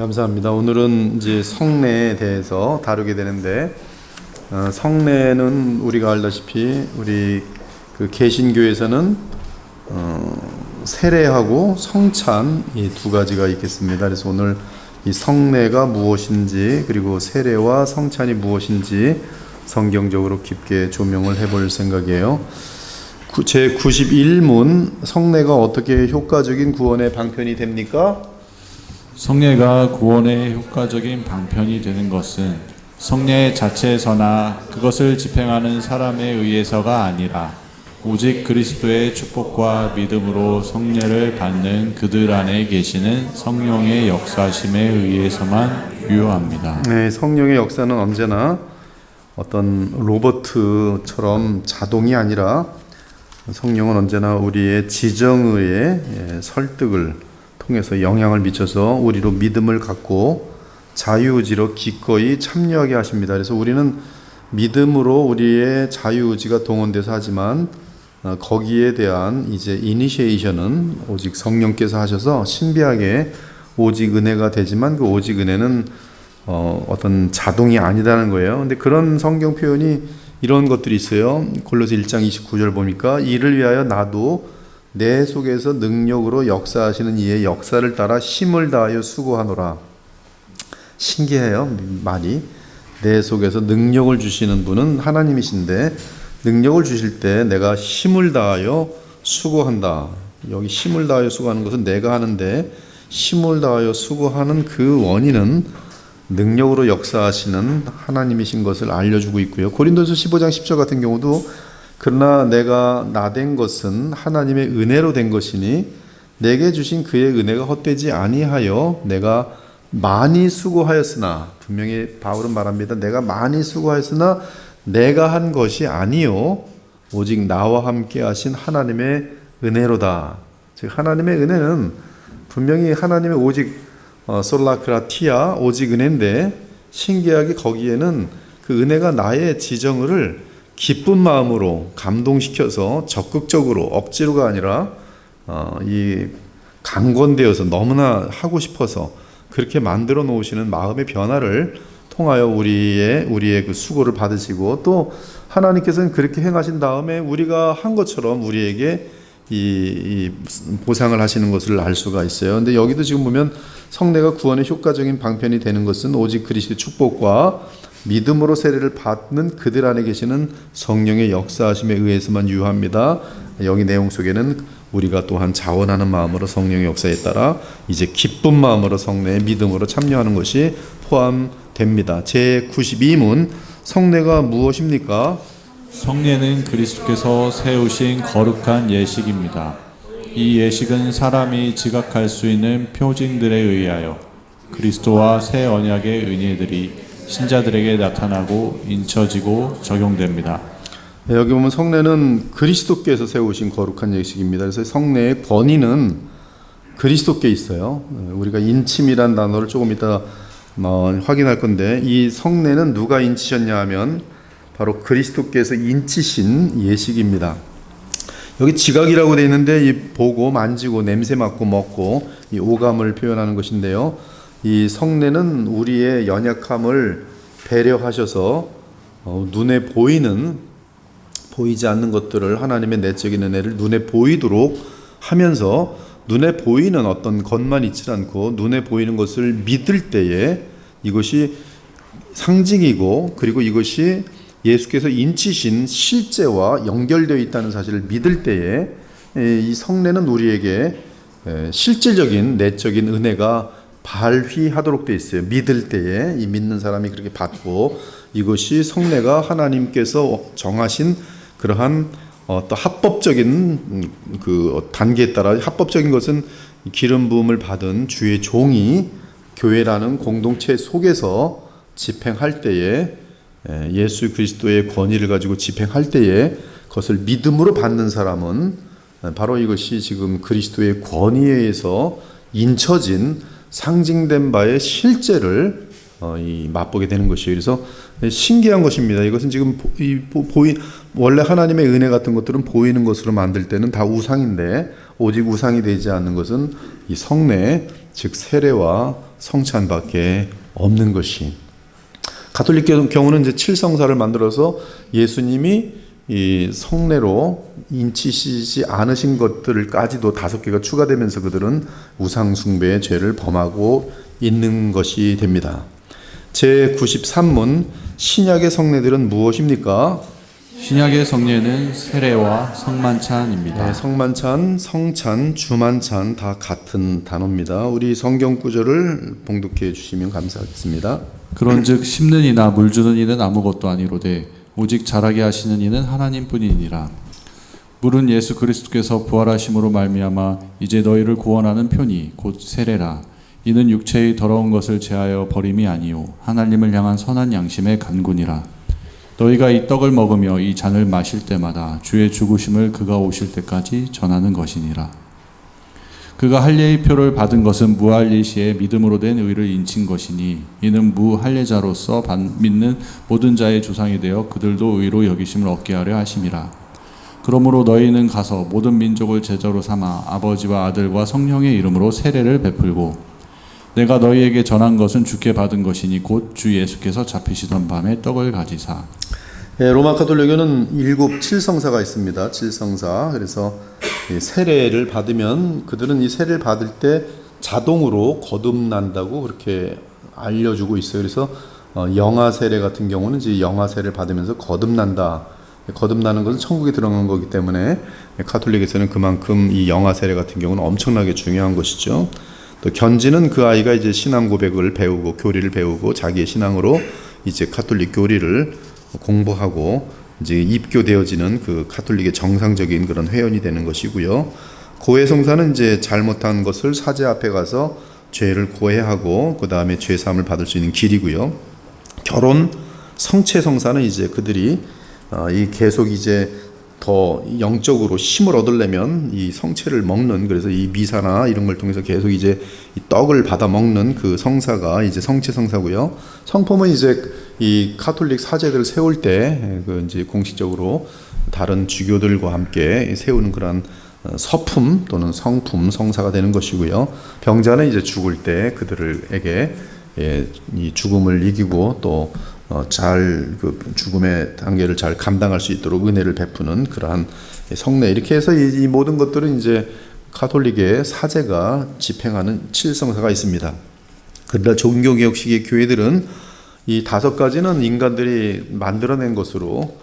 감사합니다. 오늘은 이제 성례에 대해서 다루게 되는데, 성례는 우리가 알다시피 우리 그 개신교에서는 세례하고 성찬 이 두 가지가 있겠습니다. 그래서 오늘 이 성례가 무엇인지 그리고 세례와 성찬이 무엇인지 성경적으로 깊게 조명을 해볼 생각이에요. 제 91문 성례가 어떻게 효과적인 구원의 방편이 됩니까? 성례가 구원의 효과적인 방편이 되는 것은 성례 자체에서나 그것을 집행하는 사람에 의해서가 아니라 오직 그리스도의 축복과 믿음으로 성례를 받는 그들 안에 계시는 성령의 역사심에 의해서만 유효합니다. 네, 성령의 역사는 언제나 어떤 로봇처럼 자동이 아니라 성령은 언제나 우리의 지정의의 설득을 통해서 영향을 미쳐서 우리로 믿음을 갖고 자유의지로 기꺼이 참여하게 하십니다. 그래서 우리는 믿음으로 우리의 자유의지가 동원돼서 하지만 거기에 대한 이제 이니시에이션은 오직 성령께서 하셔서 신비하게 오직 은혜가 되지만 그 오직 은혜는 어떤 자동이 아니라는 거예요. 근데 그런 성경 표현이 이런 것들이 있어요. 골로새 1장 29절 보니까 이를 위하여 나도 내 속에서 능력으로 역사하시는 이의 역사를 따라 힘을 다하여 수고하노라. 신기해요, 말이. 내 속에서 능력을 주시는 분은 하나님이신데 능력을 주실 때 내가 힘을 다하여 수고한다. 여기 힘을 다하여 수고하는 것은 내가 하는데 힘을 다하여 수고하는 그 원인은 능력으로 역사하시는 하나님이신 것을 알려주고 있고요. 고린도서 15장 10절 같은 경우도 그러나 내가 나된 것은 하나님의 은혜로 된 것이니 내게 주신 그의 은혜가 헛되지 아니하여 내가 많이 수고하였으나, 분명히 바울은 말합니다. 내가 많이 수고하였으나 내가 한 것이 아니요 오직 나와 함께 하신 하나님의 은혜로다. 즉 하나님의 은혜는 분명히 하나님의 오직 솔라크라티아 오직 은혜인데, 신기하게 거기에는 그 은혜가 나의 지정을 기쁜 마음으로 감동시켜서 적극적으로 억지로가 아니라 이 강권되어서 너무나 하고 싶어서 그렇게 만들어 놓으시는 마음의 변화를 통하여 우리의 그 수고를 받으시고, 또 하나님께서는 그렇게 행하신 다음에 우리가 한 것처럼 우리에게 이 보상을 하시는 것을 알 수가 있어요. 근데 여기도 지금 보면 성례가 구원의 효과적인 방편이 되는 것은 오직 그리스도의 축복과 믿음으로 세례를 받는 그들 안에 계시는 성령의 역사하심에 의해서만 유효합니다. 여기 내용 속에는 우리가 또한 자원하는 마음으로 성령의 역사에 따라 이제 기쁜 마음으로 성례에 믿음으로 참여하는 것이 포함됩니다. 제 92문 성례가 무엇입니까? 성례는 그리스도께서 세우신 거룩한 예식입니다. 이 예식은 사람이 지각할 수 있는 표징들에 의하여 그리스도와 새 언약의 은혜들이 신자들에게 나타나고 인쳐지고 적용됩니다. 여기 보면 성례는 그리스도께서 세우신 거룩한 예식입니다. 그래서 성례의 권위는 그리스도께 있어요. 우리가 인침이란 단어를 조금 이따 확인할 건데, 이 성례는 누가 인치셨냐 하면 바로 그리스도께서 인치신 예식입니다. 여기 지각이라고 되어 있는데 이 보고 만지고 냄새 맡고 먹고 이 오감을 표현하는 것인데요. 이 성례는 우리의 연약함을 배려하셔서 눈에 보이지 않는 것들을, 하나님의 내적인 은혜를 눈에 보이도록 하면서 눈에 보이는 어떤 것만 있지 않고 눈에 보이는 것을 믿을 때에 이것이 상징이고, 그리고 이것이 예수께서 인치신 실제와 연결되어 있다는 사실을 믿을 때에 이 성례는 우리에게 실질적인 내적인 은혜가 발휘하도록 되어 있어요. 믿을 때에 이 믿는 사람이 그렇게 받고, 이것이 성례가 하나님께서 정하신 그러한 또 합법적인 그 단계에 따라, 합법적인 것은 기름 부음을 받은 주의 종이 교회라는 공동체 속에서 집행할 때에, 예수 그리스도의 권위를 가지고 집행할 때에 그것을 믿음으로 받는 사람은 바로 이것이 지금 그리스도의 권위에 의해서 인쳐진 상징된 바의 실제를 이 맛보게 되는 것이에요. 그래서 신기한 것입니다. 이것은 지금 원래 하나님의 은혜 같은 것들은 보이는 것으로 만들 때는 다 우상인데, 오직 우상이 되지 않는 것은 이 성례, 즉 세례와 성찬밖에 없는 것이. 가톨릭 경우는 이제 칠성사를 만들어서 예수님이 이 성례로 인치시지 않으신 것들까지도 5개가 추가되면서 그들은 우상 숭배의 죄를 범하고 있는 것이 됩니다. 제93문 신약의 성례들은 무엇입니까? 신약의 성례는 세례와 성만찬입니다. 네, 성만찬, 성찬, 주만찬 다 같은 단어입니다. 우리 성경 구절을 봉독해 주시면 감사하겠습니다. 그런즉 심는 이나 물 주는 이는 아무것도 아니로되 오직 자라게 하시는 이는 하나님뿐이니라. 물은 예수 그리스도께서 부활하심으로 말미암아 이제 너희를 구원하는 표니 곧 세례라. 이는 육체의 더러운 것을 제하여 버림이 아니요 하나님을 향한 선한 양심의 간구니라. 너희가 이 떡을 먹으며 이 잔을 마실 때마다 주의 죽으심을 그가 오실 때까지 전하는 것이니라. 그가 할례의 표를 받은 것은 무할례 시에 믿음으로 된 의를 인친 것이니 이는 무할례자로서 믿는 모든 자의 조상이 되어 그들도 의로 여기심을 얻게 하려 하심이라. 그러므로 너희는 가서 모든 민족을 제자로 삼아 아버지와 아들과 성령의 이름으로 세례를 베풀고 내가 너희에게 전한 것은 주께 받은 것이니 곧 주 예수께서 잡히시던 밤에 떡을 가지사. 로마 가톨릭에는 7 칠성사가 있습니다. 칠성사. 그래서 세례를 받으면 그들은 이 세례를 받을 때 자동으로 거듭난다고 그렇게 알려주고 있어요. 그래서 영아 세례 같은 경우는 이제 영아 세례를 받으면서 거듭난다. 거듭나는 것은 천국에 들어간 거기 때문에 가톨릭에서는 그만큼 이 영아 세례 같은 경우는 엄청나게 중요한 것이죠. 또 견지는 그 아이가 이제 신앙 고백을 배우고 교리를 배우고 자기의 신앙으로 이제 가톨릭 교리를 공부하고 이제 입교되어지는 그 가톨릭의 정상적인 그런 회원이 되는 것이고요. 고해성사는 이제 잘못한 것을 사제 앞에 가서 죄를 고해하고 그 다음에 죄 사함을 받을 수 있는 길이고요. 결혼 성체성사는 이제 그들이 이 계속 이제 더 영적으로 힘을 얻으려면 이 성체를 먹는, 그래서 이 미사나 이런 걸 통해서 계속 이제 이 떡을 받아 먹는 그 성사가 이제 성체 성사고요. 성품은 이제 이 가톨릭 사제들을 세울 때 그 이제 공식적으로 다른 주교들과 함께 세우는 그런 서품 또는 성품 성사가 되는 것이고요. 병자는 이제 죽을 때 그들에게 이 죽음을 이기고 또 잘 그 죽음의 단계를 잘 감당할 수 있도록 은혜를 베푸는 그러한 성례, 이렇게 해서 이 모든 것들은 이제 가톨릭의 사제가 집행하는 칠성사가 있습니다. 그러나 종교개혁식의 교회들은 이 5가지는 인간들이 만들어낸 것으로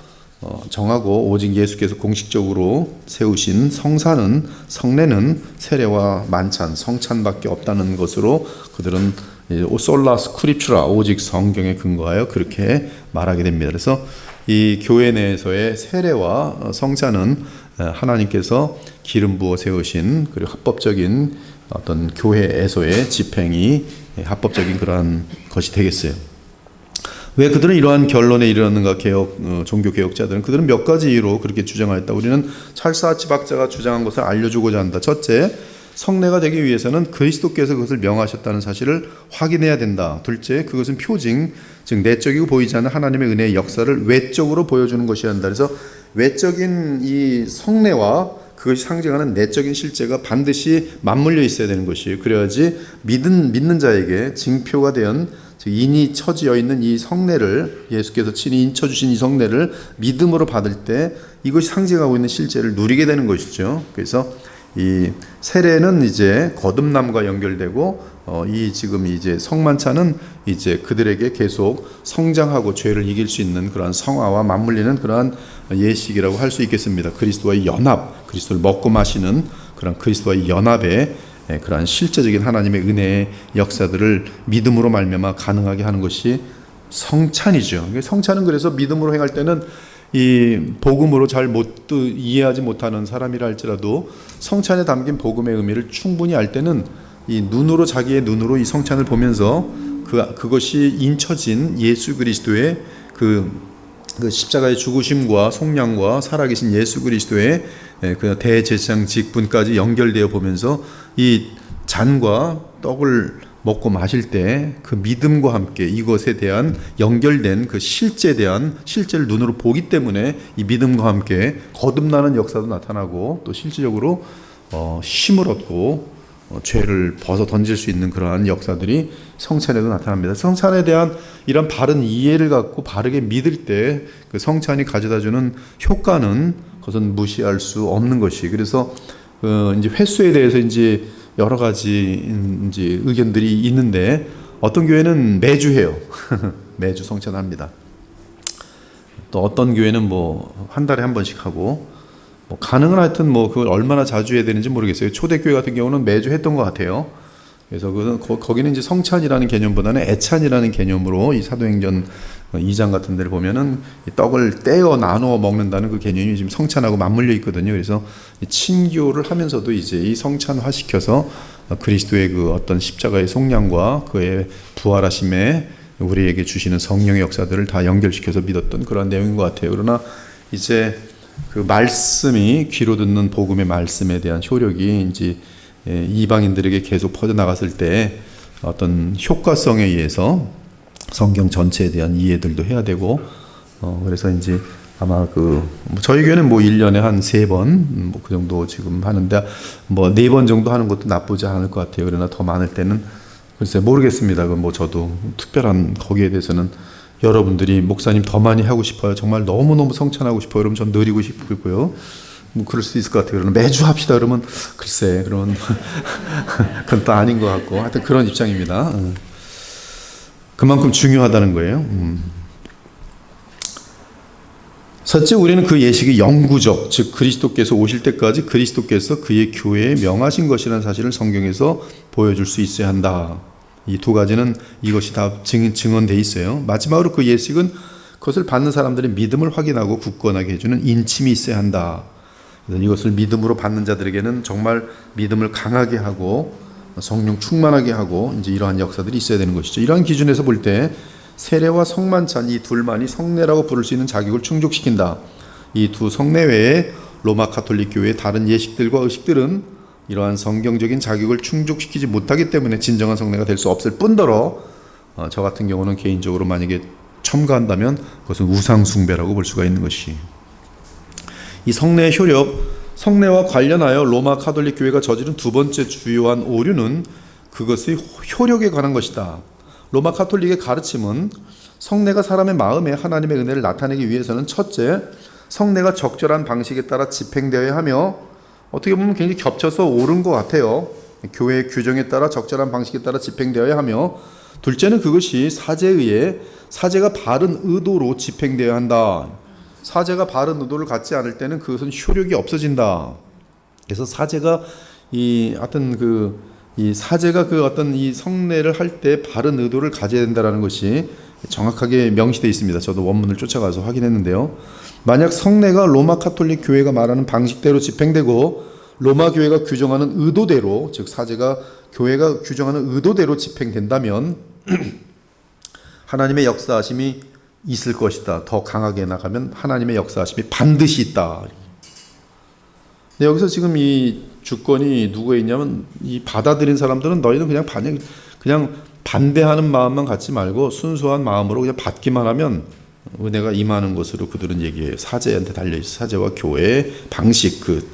정하고 오직 예수께서 공식적으로 세우신 성사는, 성례는 세례와 만찬, 성찬밖에 없다는 것으로 그들은 솔라 스크립추라, 오직 성경에 근거하여 그렇게 말하게 됩니다. 그래서 이 교회 내에서의 세례와 성찬은 하나님께서 기름 부어 세우신 그리고 합법적인 어떤 교회에서의 집행이 합법적인 그러한 것이 되겠어요. 왜 그들은 이러한 결론에 이르렀는가? 종교 개혁자들은 그들은 몇 가지 이유로 그렇게 주장하였다. 우리는 찰스 지박자가 주장한 것을 알려주고자 한다. 첫째, 성례가 되기 위해서는 그리스도께서 그것을 명하셨다는 사실을 확인해야 된다. 둘째, 그것은 표징, 즉 내적이고 보이지 않는 하나님의 은혜의 역사를 외적으로 보여주는 것이어야 한다. 그래서 외적인 이 성례와 그것이 상징하는 내적인 실제가 반드시 맞물려 있어야 되는 것이에요. 그래야지 믿는 자에게 징표가 된, 즉 인이 처지어 있는 이 성례를, 예수께서 친히 인쳐 주신 이 성례를 믿음으로 받을 때 이것이 상징하고 있는 실제를 누리게 되는 것이죠. 그래서 이 세례는 이제 거듭남과 연결되고 이 지금 이제 성만찬은 이제 그들에게 계속 성장하고 죄를 이길 수 있는 그러한 성화와 맞물리는 그러한 예식이라고 할 수 있겠습니다. 그리스도와의 연합, 그리스도를 먹고 마시는 그런 그리스도와의 연합의 그러한 실제적인 하나님의 은혜의 역사들을 믿음으로 말미암아 가능하게 하는 것이 성찬이죠. 성찬은 그래서 믿음으로 행할 때는 이 복음으로 잘 이해하지 못하는 사람이라 할지라도 성찬에 담긴 복음의 의미를 충분히 알 때는 이 눈으로, 자기의 눈으로 이 성찬을 보면서 그것이 인쳐진 예수 그리스도의 그 십자가의 죽으심과 속량과 살아계신 예수 그리스도의 그 대제사장 직분까지 연결되어 보면서 이 잔과 떡을 먹고 마실 때 그 믿음과 함께 이것에 대한 연결된 그 실제를 눈으로 보기 때문에 이 믿음과 함께 거듭나는 역사도 나타나고 또 실질적으로 힘을 얻고 죄를 벗어 던질 수 있는 그러한 역사들이 성찬에도 나타납니다. 성찬에 대한 이런 바른 이해를 갖고 바르게 믿을 때 그 성찬이 가져다주는 효과는 그것은 무시할 수 없는 것이. 그래서 이제 횟수에 대해서 이제 여러 가지 이제 의견들이 있는데 어떤 교회는 매주 해요. 매주 성찬합니다. 또 어떤 교회는 뭐 한 달에 한 번씩 하고 뭐 가능은 하여튼 뭐 그걸 얼마나 자주 해야 되는지 모르겠어요. 초대교회 같은 경우는 매주 했던 것 같아요. 그래서 거기는 이제 성찬이라는 개념보다는 애찬이라는 개념으로 이 사도행전 2장 같은 데를 보면은 이 떡을 떼어 나누어 먹는다는 그 개념이 지금 성찬하고 맞물려 있거든요. 그래서 친교를 하면서도 이제 이 성찬화시켜서 그리스도의 그 어떤 십자가의 속량과 그의 부활하심에 우리에게 주시는 성령의 역사들을 다 연결시켜서 믿었던 그런 내용인 것 같아요. 그러나 이제 그 말씀이 귀로 듣는 복음의 말씀에 대한 효력이 이제 이방인들에게 계속 퍼져나갔을 때 어떤 효과성에 의해서 성경 전체에 대한 이해들도 해야 되고 그래서 이제 아마 저희 교회는 뭐 1년에 한 3번 뭐 그 정도 지금 하는데 뭐 4번 정도 하는 것도 나쁘지 않을 것 같아요. 그러나 더 많을 때는 글쎄 모르겠습니다. 뭐 저도 특별한 거기에 대해서는 여러분들이 목사님 더 많이 하고 싶어요. 정말 너무너무 성찬하고 싶어요. 그러면 전 느리고 싶고요. 뭐 그럴 수 있을 것 같아요. 그러면 매주 합시다. 그러면 글쎄 그러면 그건 또 아닌 것 같고 하여튼 그런 입장입니다. 그만큼 중요하다는 거예요. 첫째, 우리는 그 예식이 영구적, 즉 그리스도께서 오실 때까지 그리스도께서 그의 교회에 명하신 것이라는 사실을 성경에서 보여줄 수 있어야 한다. 이 두 가지는 이것이 다 증언되어 있어요. 마지막으로 그 예식은 그것을 받는 사람들의 믿음을 확인하고 굳건하게 해주는 인침이 있어야 한다. 이것을 믿음으로 받는 자들에게는 정말 믿음을 강하게 하고 성령 충만하게 하고 이제 이러한 역사들이 있어야 되는 것이죠. 이러한 기준에서 볼 때 세례와 성만찬 이 둘만이 성례라고 부를 수 있는 자격을 충족시킨다. 이 두 성례 외에 로마 가톨릭 교회의 다른 예식들과 의식들은 이러한 성경적인 자격을 충족시키지 못하기 때문에 진정한 성례가 될 수 없을 뿐더러 저 같은 경우는 개인적으로 만약에 첨가한다면 그것은 우상숭배라고 볼 수가 있는 것이. 이 성례의 효력, 성례와 관련하여 로마 가톨릭 교회가 저지른 두 번째 주요한 오류는 그것의 효력에 관한 것이다. 로마 가톨릭의 가르침은 성례가 사람의 마음에 하나님의 은혜를 나타내기 위해서는 첫째, 성례가 적절한 방식에 따라 집행되어야 하며 어떻게 보면 굉장히 겹쳐서 옳은 것 같아요. 교회의 규정에 따라 적절한 방식에 따라 집행되어야 하며 둘째는 그것이 사제에 의해 사제가 바른 의도로 집행되어야 한다. 사제가 바른 의도를 갖지 않을 때는 그것은 효력이 없어진다. 그래서 사제가 이 사제가 그 어떤 이 성례를 할 때 바른 의도를 가져야 된다라는 것이 정확하게 명시되어 있습니다. 저도 원문을 쫓아가서 확인했는데요. 만약 성례가 로마 가톨릭 교회가 말하는 방식대로 집행되고 로마 교회가 규정하는 의도대로, 즉 사제가 교회가 규정하는 의도대로 집행된다면 하나님의 역사하심이 있을 것이다. 더 강하게 나가면 하나님의 역사하심이 반드시 있다. 근데 여기서 지금 이 주권이 누구에 있냐면 이 받아들인 사람들은 너희는 그냥 반대하는 마음만 갖지 말고 순수한 마음으로 그냥 받기만 하면 은혜가 임하는 것으로 그들은 얘기해요. 사제한테 달려있어. 사제와 교회의 방식, 그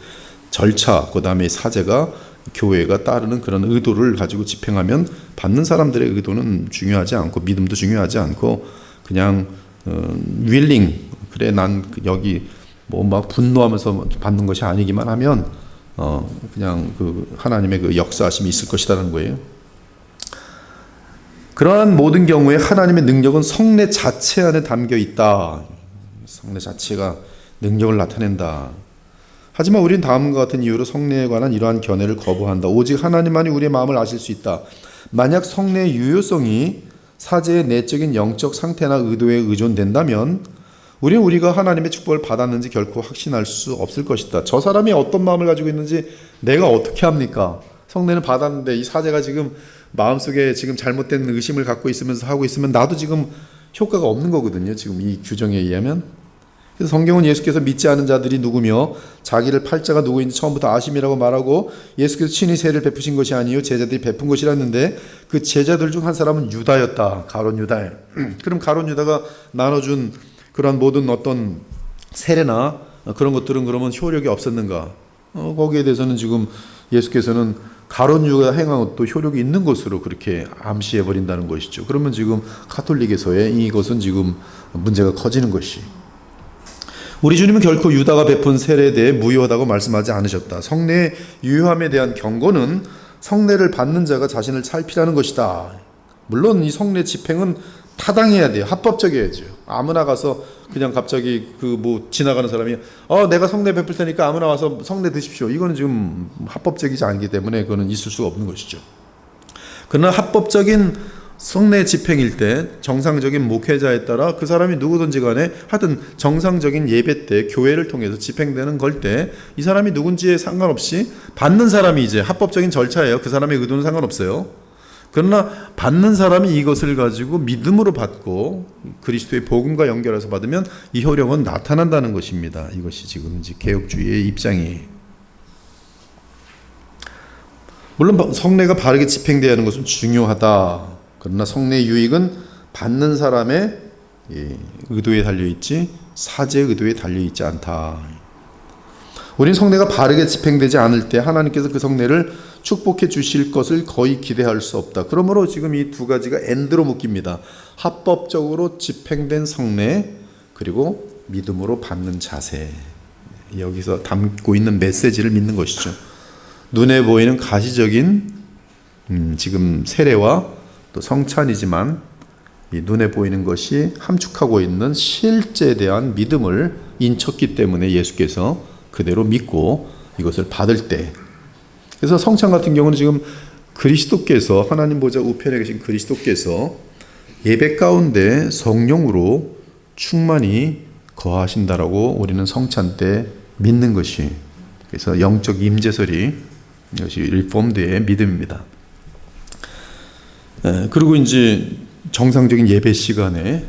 절차, 그 다음에 사제가 교회가 따르는 그런 의도를 가지고 집행하면 받는 사람들의 의도는 중요하지 않고 믿음도 중요하지 않고 그냥 윌링, 그래 난 여기 뭐 막 분노하면서 받는 것이 아니기만 하면 그냥 그 하나님의 그 역사하심이 있을 것이라는 거예요. 그러한 모든 경우에 하나님의 능력은 성례 자체 안에 담겨 있다. 성례 자체가 능력을 나타낸다. 하지만 우리는 다음과 같은 이유로 성례에 관한 이러한 견해를 거부한다. 오직 하나님만이 우리의 마음을 아실 수 있다. 만약 성례의 유효성이 사제의 내적인 영적 상태나 의도에 의존된다면 우리는 우리가 하나님의 축복을 받았는지 결코 확신할 수 없을 것이다. 저 사람이 어떤 마음을 가지고 있는지 내가 어떻게 합니까? 성례는 받았는데 이 사제가 지금 마음속에 지금 잘못된 의심을 갖고 있으면서 하고 있으면 나도 지금 효과가 없는 거거든요. 지금 이 규정에 의하면. 그래서 성경은 예수께서 믿지 않은 자들이 누구며 자기를 팔자가 누구인지 처음부터 아심이라고 말하고 예수께서 친히 세를 베푸신 것이 아니요 제자들이 베푼 것이라 했는데 그 제자들 중 한 사람은 유다였다. 가룟 유다예요. 그럼 가룟 유다가 나눠준 그런 모든 어떤 세례나 그런 것들은 그러면 효력이 없었는가? 거기에 대해서는 지금 예수께서는 가룟 유다가 행한 것도 효력이 있는 것으로 그렇게 암시해 버린다는 것이죠. 그러면 지금 가톨릭에서의 이것은 지금 문제가 커지는 것이. 우리 주님은 결코 유다가 베푼 세례에 대해 무효하다고 말씀하지 않으셨다. 성례의 유효함에 대한 경고는 성례를 받는 자가 자신을 살피라는 것이다. 물론 이 성례 집행은 타당해야 돼요. 합법적이어야죠. 아무나 가서 그냥 갑자기 지나가는 사람이 내가 성례 베풀 테니까 아무나 와서 성례 드십시오. 이거는 지금 합법적이지 않기 때문에 그거는 있을 수가 없는 것이죠. 그러나 합법적인 성례 집행일 때 정상적인 목회자에 따라 그 사람이 누구든지 간에 하여튼 정상적인 예배 때 교회를 통해서 집행되는 걸 때 이 사람이 누군지에 상관없이 받는 사람이 이제 합법적인 절차예요. 그 사람의 의도는 상관없어요. 그러나 받는 사람이 이것을 가지고 믿음으로 받고 그리스도의 복음과 연결해서 받으면 이 효력은 나타난다는 것입니다. 이것이 지금 이제 개혁주의의 입장이에요. 물론 성례가 바르게 집행되어야 하는 것은 중요하다. 그러나 성례의 유익은 받는 사람의 의도에 달려있지 사제의 의도에 달려있지 않다. 우리는 성례가 바르게 집행되지 않을 때 하나님께서 그 성례를 축복해 주실 것을 거의 기대할 수 없다. 그러므로 지금 이 두 가지가 엔드로 묶입니다. 합법적으로 집행된 성례 그리고 믿음으로 받는 자세. 여기서 담고 있는 메시지를 믿는 것이죠. 눈에 보이는 가시적인 지금 세례와 또 성찬이지만 이 눈에 보이는 것이 함축하고 있는 실제에 대한 믿음을 인쳤기 때문에 예수께서 그대로 믿고 이것을 받을 때, 그래서 성찬 같은 경우는 지금 그리스도께서 하나님 보좌 우편에 계신 그리스도께서 예배 가운데 성령으로 충만히 거하신다라고 우리는 성찬 때 믿는 것이, 그래서 영적 임재설이 이것이 리폼드의 믿음입니다. 그리고 이제 정상적인 예배 시간에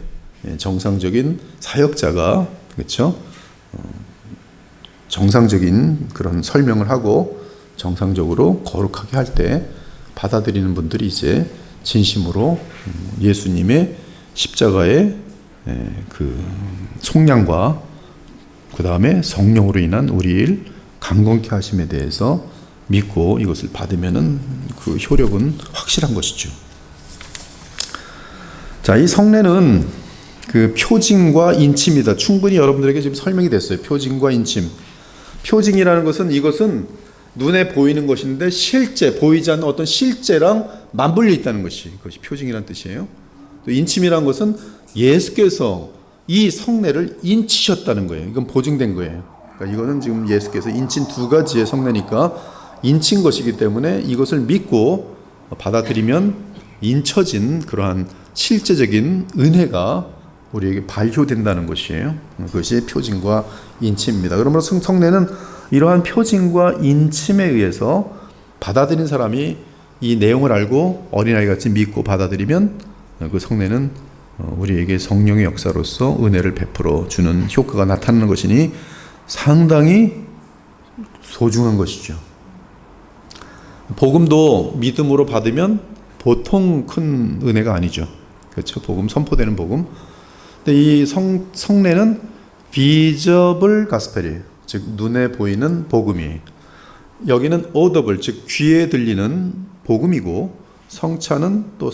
정상적인 사역자가 그렇죠? 정상적인 그런 설명을 하고 정상적으로 거룩하게 할 때 받아들이는 분들이 이제 진심으로 예수님의 십자가의 그 속량과 그 다음에 성령으로 인한 우리를 강건케 하심에 대해서 믿고 이것을 받으면은 그 효력은 확실한 것이죠. 자, 이 성례는 그 표징과 인침이다. 충분히 여러분들에게 지금 설명이 됐어요. 표징과 인침. 표징이라는 것은 이것은 눈에 보이는 것인데 실제 보이지 않는 어떤 실제랑 맞물려 있다는 그것이 표징이라는 뜻이에요. 또 인침이라는 것은 예수께서 이 성례를 인치셨다는 거예요. 이건 보증된 거예요. 그러니까 이거는 지금 예수께서 인친 두 가지의 성례니까 인친 것이기 때문에 이것을 믿고 받아들이면 인쳐진 그러한 실제적인 은혜가 우리에게 발효된다는 것이에요. 그것이 표징과 인침입니다. 그러므로 성례는 이러한 표징과 인침에 의해서 받아들인 사람이 이 내용을 알고 어린아이같이 믿고 받아들이면 그 성례는 우리에게 성령의 역사로서 은혜를 베풀어 주는 효과가 나타나는 것이니 상당히 소중한 것이죠. 복음도 믿음으로 받으면 보통 큰 은혜가 아니죠. 그렇죠? 복음, 선포되는 복음. 근데 이 성례는 비저블 가스펠이에요. 즉 눈에 보이는 복음이에요. 여기는 오더블, 즉 귀에 들리는 복음이고, 성찬은 또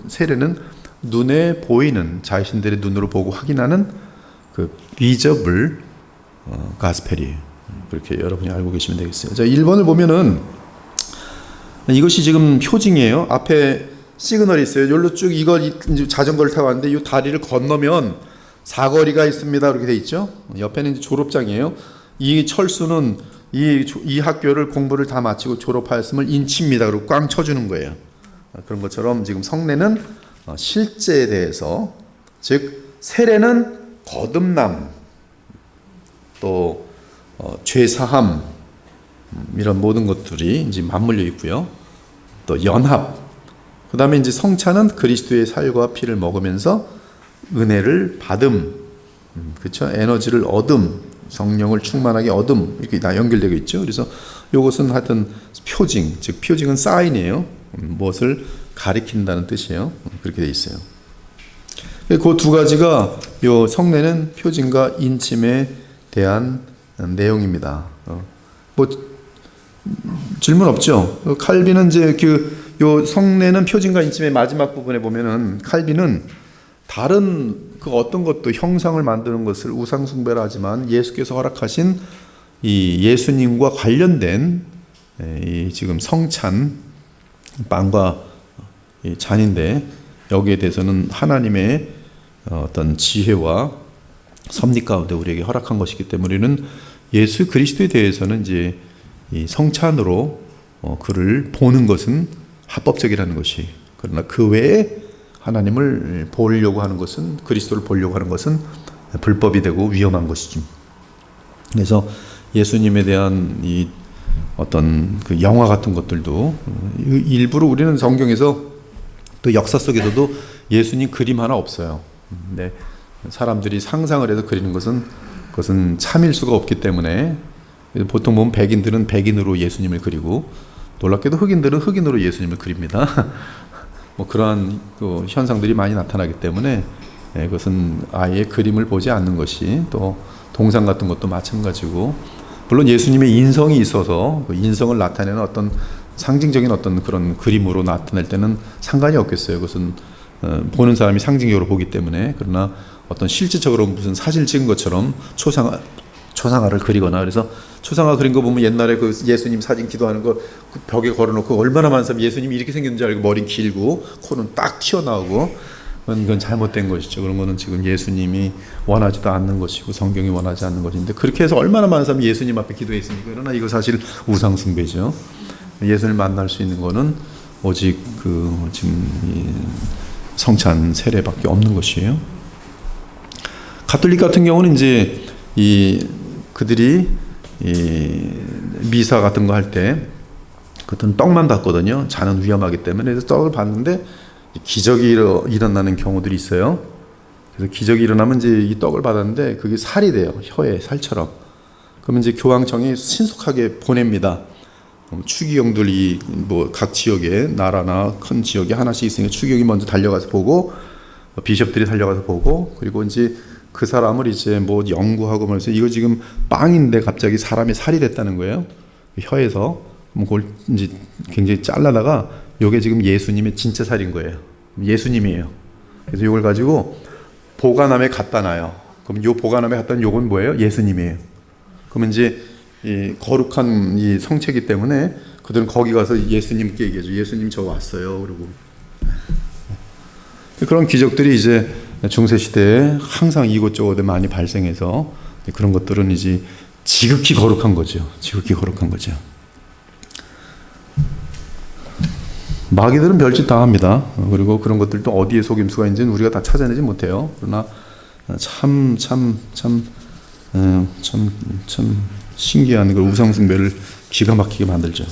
세례는 눈에 보이는, 자신들의 눈으로 보고 확인하는 그 비저블 가스펠이에요. 그렇게 여러분이 알고 계시면 되겠어요. 자, 1번을 보면은 이것이 지금 표징이에요. 앞에 시그널이 있어요. 여기로 쭉 이걸 자전거를 타고 왔는데 이 다리를 건너면 사거리가 있습니다. 이렇게 돼 있죠. 옆에는 이제 졸업장이에요. 이 철수는 이 학교를 공부를 다 마치고 졸업하였음을 인치입니다. 그리고 꽝 쳐주는 거예요. 그런 것처럼 지금 성례는 실제에 대해서, 즉 세례는 거듭남, 또 죄사함, 이런 모든 것들이 이제 맞물려 있고요. 또 연합, 그 다음에 이제 성찬은 그리스도의 살과 피를 먹으면서 은혜를 받음, 그렇죠? 에너지를 얻음, 성령을 충만하게 얻음 이렇게 다 연결되고 있죠. 그래서 이것은 하여튼 표징, 즉 표징은 사인이에요. 무엇을 가리킨다는 뜻이에요. 그렇게 돼 있어요. 그 두 가지가 요 성례는 표징과 인침에 대한 내용입니다. 뭐 질문 없죠? 칼빈은 이제 요 성례는 표징과 인침의 마지막 부분에 보면은 칼빈은 다른 그 어떤 것도 형상을 만드는 것을 우상 숭배라 하지만 예수께서 허락하신 이 예수님과 관련된 이 지금 성찬 빵과 이 잔인데 여기에 대해서는 하나님의 어떤 지혜와 섭리 가운데 우리에게 허락한 것이기 때문에 우리는 예수 그리스도에 대해서는 이제 이 성찬으로 그를 보는 것은 합법적이라는 것이, 그러나 그 외에 하나님을 보려고 하는 것은, 그리스도를 보려고 하는 것은 불법이 되고 위험한 것이죠. 그래서 예수님에 대한 이 어떤 그 영화 같은 것들도 일부러 우리는 성경에서 또 역사 속에서도 예수님 그림 하나 없어요. 근데 사람들이 상상을 해서 그리는 것은 그것은 참일 수가 없기 때문에 보통 보면 백인들은 백인으로 예수님을 그리고 놀랍게도 흑인들은 흑인으로 예수님을 그립니다. 뭐 그러한 그 현상들이 많이 나타나기 때문에 그것은 아예 그림을 보지 않는 것이, 또 동상 같은 것도 마찬가지고, 물론 예수님의 인성이 있어서 그 인성을 나타내는 어떤 상징적인 어떤 그런 그림으로 나타낼 때는 상관이 없겠어요. 그것은 보는 사람이 상징적으로 보기 때문에. 그러나 어떤 실질적으로 무슨 사진 찍은 것처럼 초상화를 그리거나, 그래서 초상화 그린 거 보면 옛날에 그 예수님 사진 기도하는 거 그 벽에 걸어놓고 얼마나 많은 사람이 예수님이 이렇게 생겼는지 알고 머리 길고 코는 딱 튀어나오고, 그건 잘못된 것이죠. 그런 거는 지금 예수님이 원하지도 않는 것이고 성경이 원하지 않는 것인데, 그렇게 해서 얼마나 많은 사람이 예수님 앞에 기도했습니까? 그러나 이거 사실 우상 숭배죠. 예수님을 만날 수 있는 거는 오직 그 지금 이 성찬 세례밖에 없는 것이에요. 가톨릭 같은 경우는 이제 그들이 미사 같은 거 할 때 그것은 떡만 받거든요. 잔은 위험하기 때문에. 그래서 떡을 받는데 기적이 일어나는 경우들이 있어요. 그래서 기적이 일어나면 이제 이 떡을 받았는데 그게 살이 돼요. 혀에 살처럼. 그러면 이제 교황청이 신속하게 보냅니다. 추기경들이 뭐 각 지역에, 나라나 큰 지역에 하나씩 있으니까 추기경이 먼저 달려가서 보고, 비숍들이 달려가서 보고, 그리고 이제 그 사람을 이제 뭐 연구하고 말해서 이거 지금 빵인데 갑자기 사람이 살이 됐다는 거예요. 혀에서. 그걸 이제 굉장히 잘라다가 요게 지금 예수님의 진짜 살인 거예요. 예수님이에요. 그래서 요걸 가지고 보관함에 갖다 놔요. 그럼 요 보관함에 갖다 놓은 요건 뭐예요? 예수님이에요. 그러면 이제 이 거룩한 이 성체이기 때문에 그들은 거기 가서 예수님께 얘기하죠. 예수님 저 왔어요. 그리고 그런 기적들이 이제 중세 시대에 항상 이곳저곳에 많이 발생해서 그런 것들은 이제 지극히 거룩한 거죠. 지극히 거룩한 거죠. 마귀들은 별짓 다 합니다. 그리고 그런 것들도 어디에 속임수가 있는지는 우리가 다 찾아내지 못해요. 그러나 참 신기한 그 우상숭배를 기가 막히게 만들죠.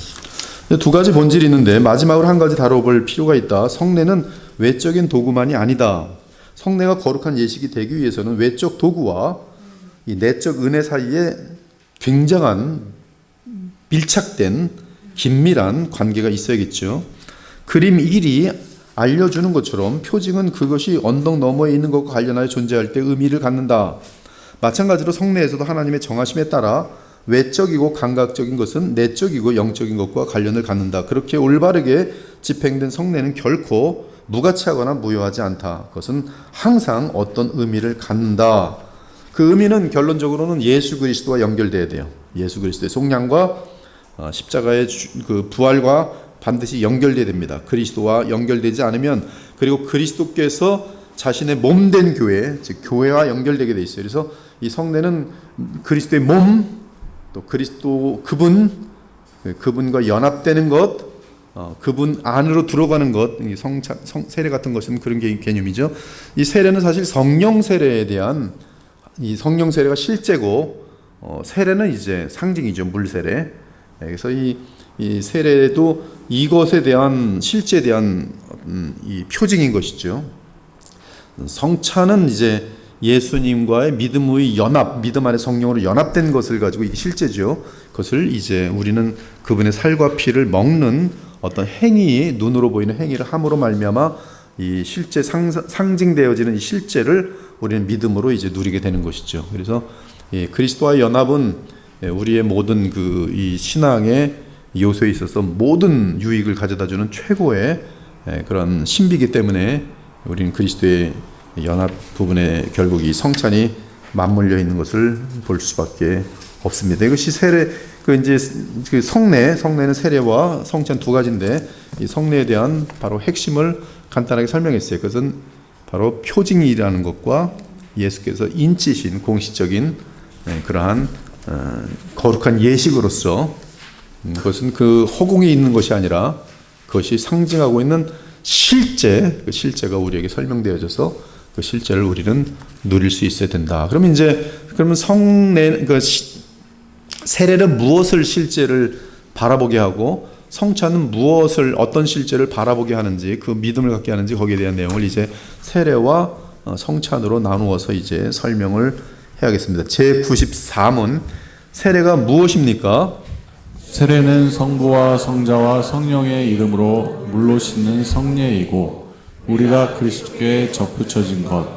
두 가지 본질이 있는데 마지막으로 한 가지 다뤄볼 필요가 있다. 성례는 외적인 도구만이 아니다. 성례가 거룩한 예식이 되기 위해서는 외적 도구와 이 내적 은혜 사이에 굉장한 밀착된 긴밀한 관계가 있어야겠죠. 그림 1이 알려주는 것처럼 표징은 그것이 언덕 너머에 있는 것과 관련하여 존재할 때 의미를 갖는다. 마찬가지로 성례에서도 하나님의 정하심에 따라 외적이고 감각적인 것은 내적이고 영적인 것과 관련을 갖는다. 그렇게 올바르게 집행된 성례는 결코 무가치하거나 무효하지 않다. 그것은 항상 어떤 의미를 갖는다. 그 의미는 결론적으로는 예수 그리스도와 연결돼야 돼요. 예수 그리스도의 속량과 십자가의 그 부활과 반드시 연결돼야 됩니다. 그리스도와 연결되지 않으면, 그리고 그리스도께서 자신의 몸된 교회, 즉 교회와 연결되게 돼 있어요. 그래서 이 성례는 그리스도의 몸, 또 그리스도 그분과 연합되는 것, 그분 안으로 들어가는 것, 세례 같은 것은 그런 개념이죠. 이 세례는 사실 성령 세례에 대한, 이 성령 세례가 실제고, 세례는 이제 상징이죠. 물 세례. 그래서 이 세례도 이것에 대한 실제에 대한 이 표징인 것이죠. 성찬은 이제 예수님과의 믿음의 연합, 믿음 안에 성령으로 연합된 것을 가지고 이게 실제죠. 그것을 이제 우리는 그분의 살과 피를 먹는 어떤 행위, 눈으로 보이는 행위를 함으로 말미암아 이 실제 상징되어지는 이 실제를 우리는 믿음으로 이제 누리게 되는 것이죠. 그래서 그리스도와의 연합은 우리의 모든 그 이 신앙의 요소에 있어서 모든 유익을 가져다주는 최고의 그런 신비이기 때문에 우리는 그리스도의 연합 부분에 결국 이 성찬이 맞물려 있는 것을 볼 수밖에 없습니다. 이것이 세례, 그 성례는 세례와 성찬 두 가지인데 이 성례에 대한 바로 핵심을 간단하게 설명했어요. 그것은 바로 표징이라는 것과 예수께서 인치신 공식적인 그러한 거룩한 예식으로서 그것은 그 허공에 있는 것이 아니라 그것이 상징하고 있는 실제, 그 실제가 우리에게 설명되어져서 그 실제를 우리는 누릴 수 있어야 된다. 그러면 세례는 무엇을 실제를 바라보게 하고 성찬은 어떤 실제를 바라보게 하는지, 그 믿음을 갖게 하는지 거기에 대한 내용을 이제 세례와 성찬으로 나누어서 이제 설명을 해야겠습니다. 제94문 세례가 무엇입니까? 세례는 성부와 성자와 성령의 이름으로 물로 씻는 성례이고 우리가 그리스도께 접붙여진 것,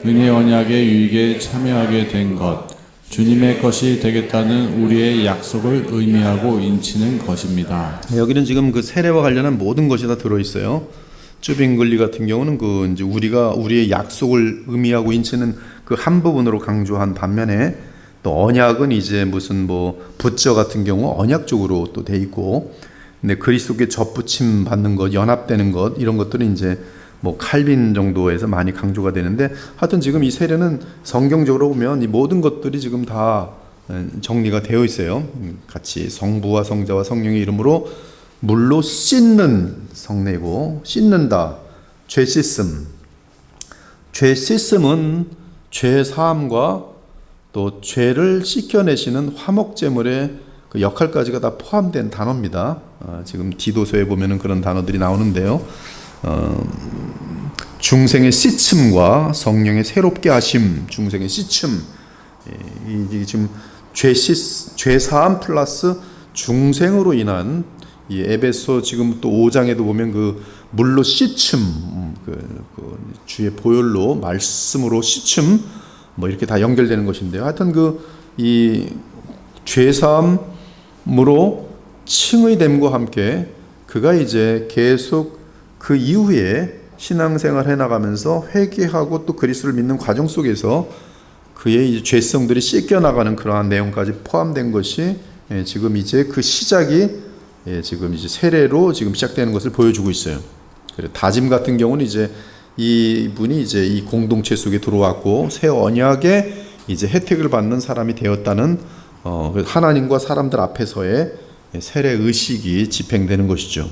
은혜 언약의 유익에 참여하게 된 것, 주님의 것이 되겠다는 우리의 약속을 의미하고 인치는 것입니다. 여기는 지금 그 세례와 관련한 모든 것이 다 들어있어요. 쭈빙글리 같은 경우는 그 이제 우리의 약속을 의미하고 인치는 그 한 부분으로 강조한 반면에 또 언약은 이제 무슨 붓저 같은 경우 언약적으로 또 돼 있고, 근데 그리스도께 접붙임 받는 것, 연합되는 것 이런 것들은 이제 칼빈 정도에서 많이 강조가 되는데, 하여튼 지금 이 세례는 성경적으로 보면 이 모든 것들이 지금 다 정리가 되어 있어요. 같이 성부와 성자와 성령의 이름으로 물로 씻는 성례고, 씻는다, 죄 씻음. 죄 씻음은 죄 사함과 또 죄를 씻겨내시는 화목제물의 그 역할까지가 다 포함된 단어입니다. 지금 디도서에 보면은 그런 단어들이 나오는데요. 중생의 씻음과 성령의 새롭게 하심, 중생의 씻음, 이게 지금 죄 사함 플러스 중생으로 인한 이 에베소 지금 또 5장에도 보면 그 물로 씻음, 그 주의 보혈로 말씀으로 씻음, 이렇게 다 연결되는 것인데요. 하여튼 이 죄사함으로 칭의됨과 함께 그가 이제 계속 그 이후에 신앙생활 해나가면서 회개하고 또 그리스도를 믿는 과정 속에서 그의 이제 죄성들이 씻겨 나가는 그러한 내용까지 포함된 것이 지금 이제 그 시작이 지금 이제 세례로 지금 시작되는 것을 보여주고 있어요. 그리고 다짐 같은 경우는 이제 이분이 이제 이 공동체 속에 들어왔고 새 언약의 이제 혜택을 받는 사람이 되었다는 하나님과 사람들 앞에서의 세례 의식이 집행되는 것이죠.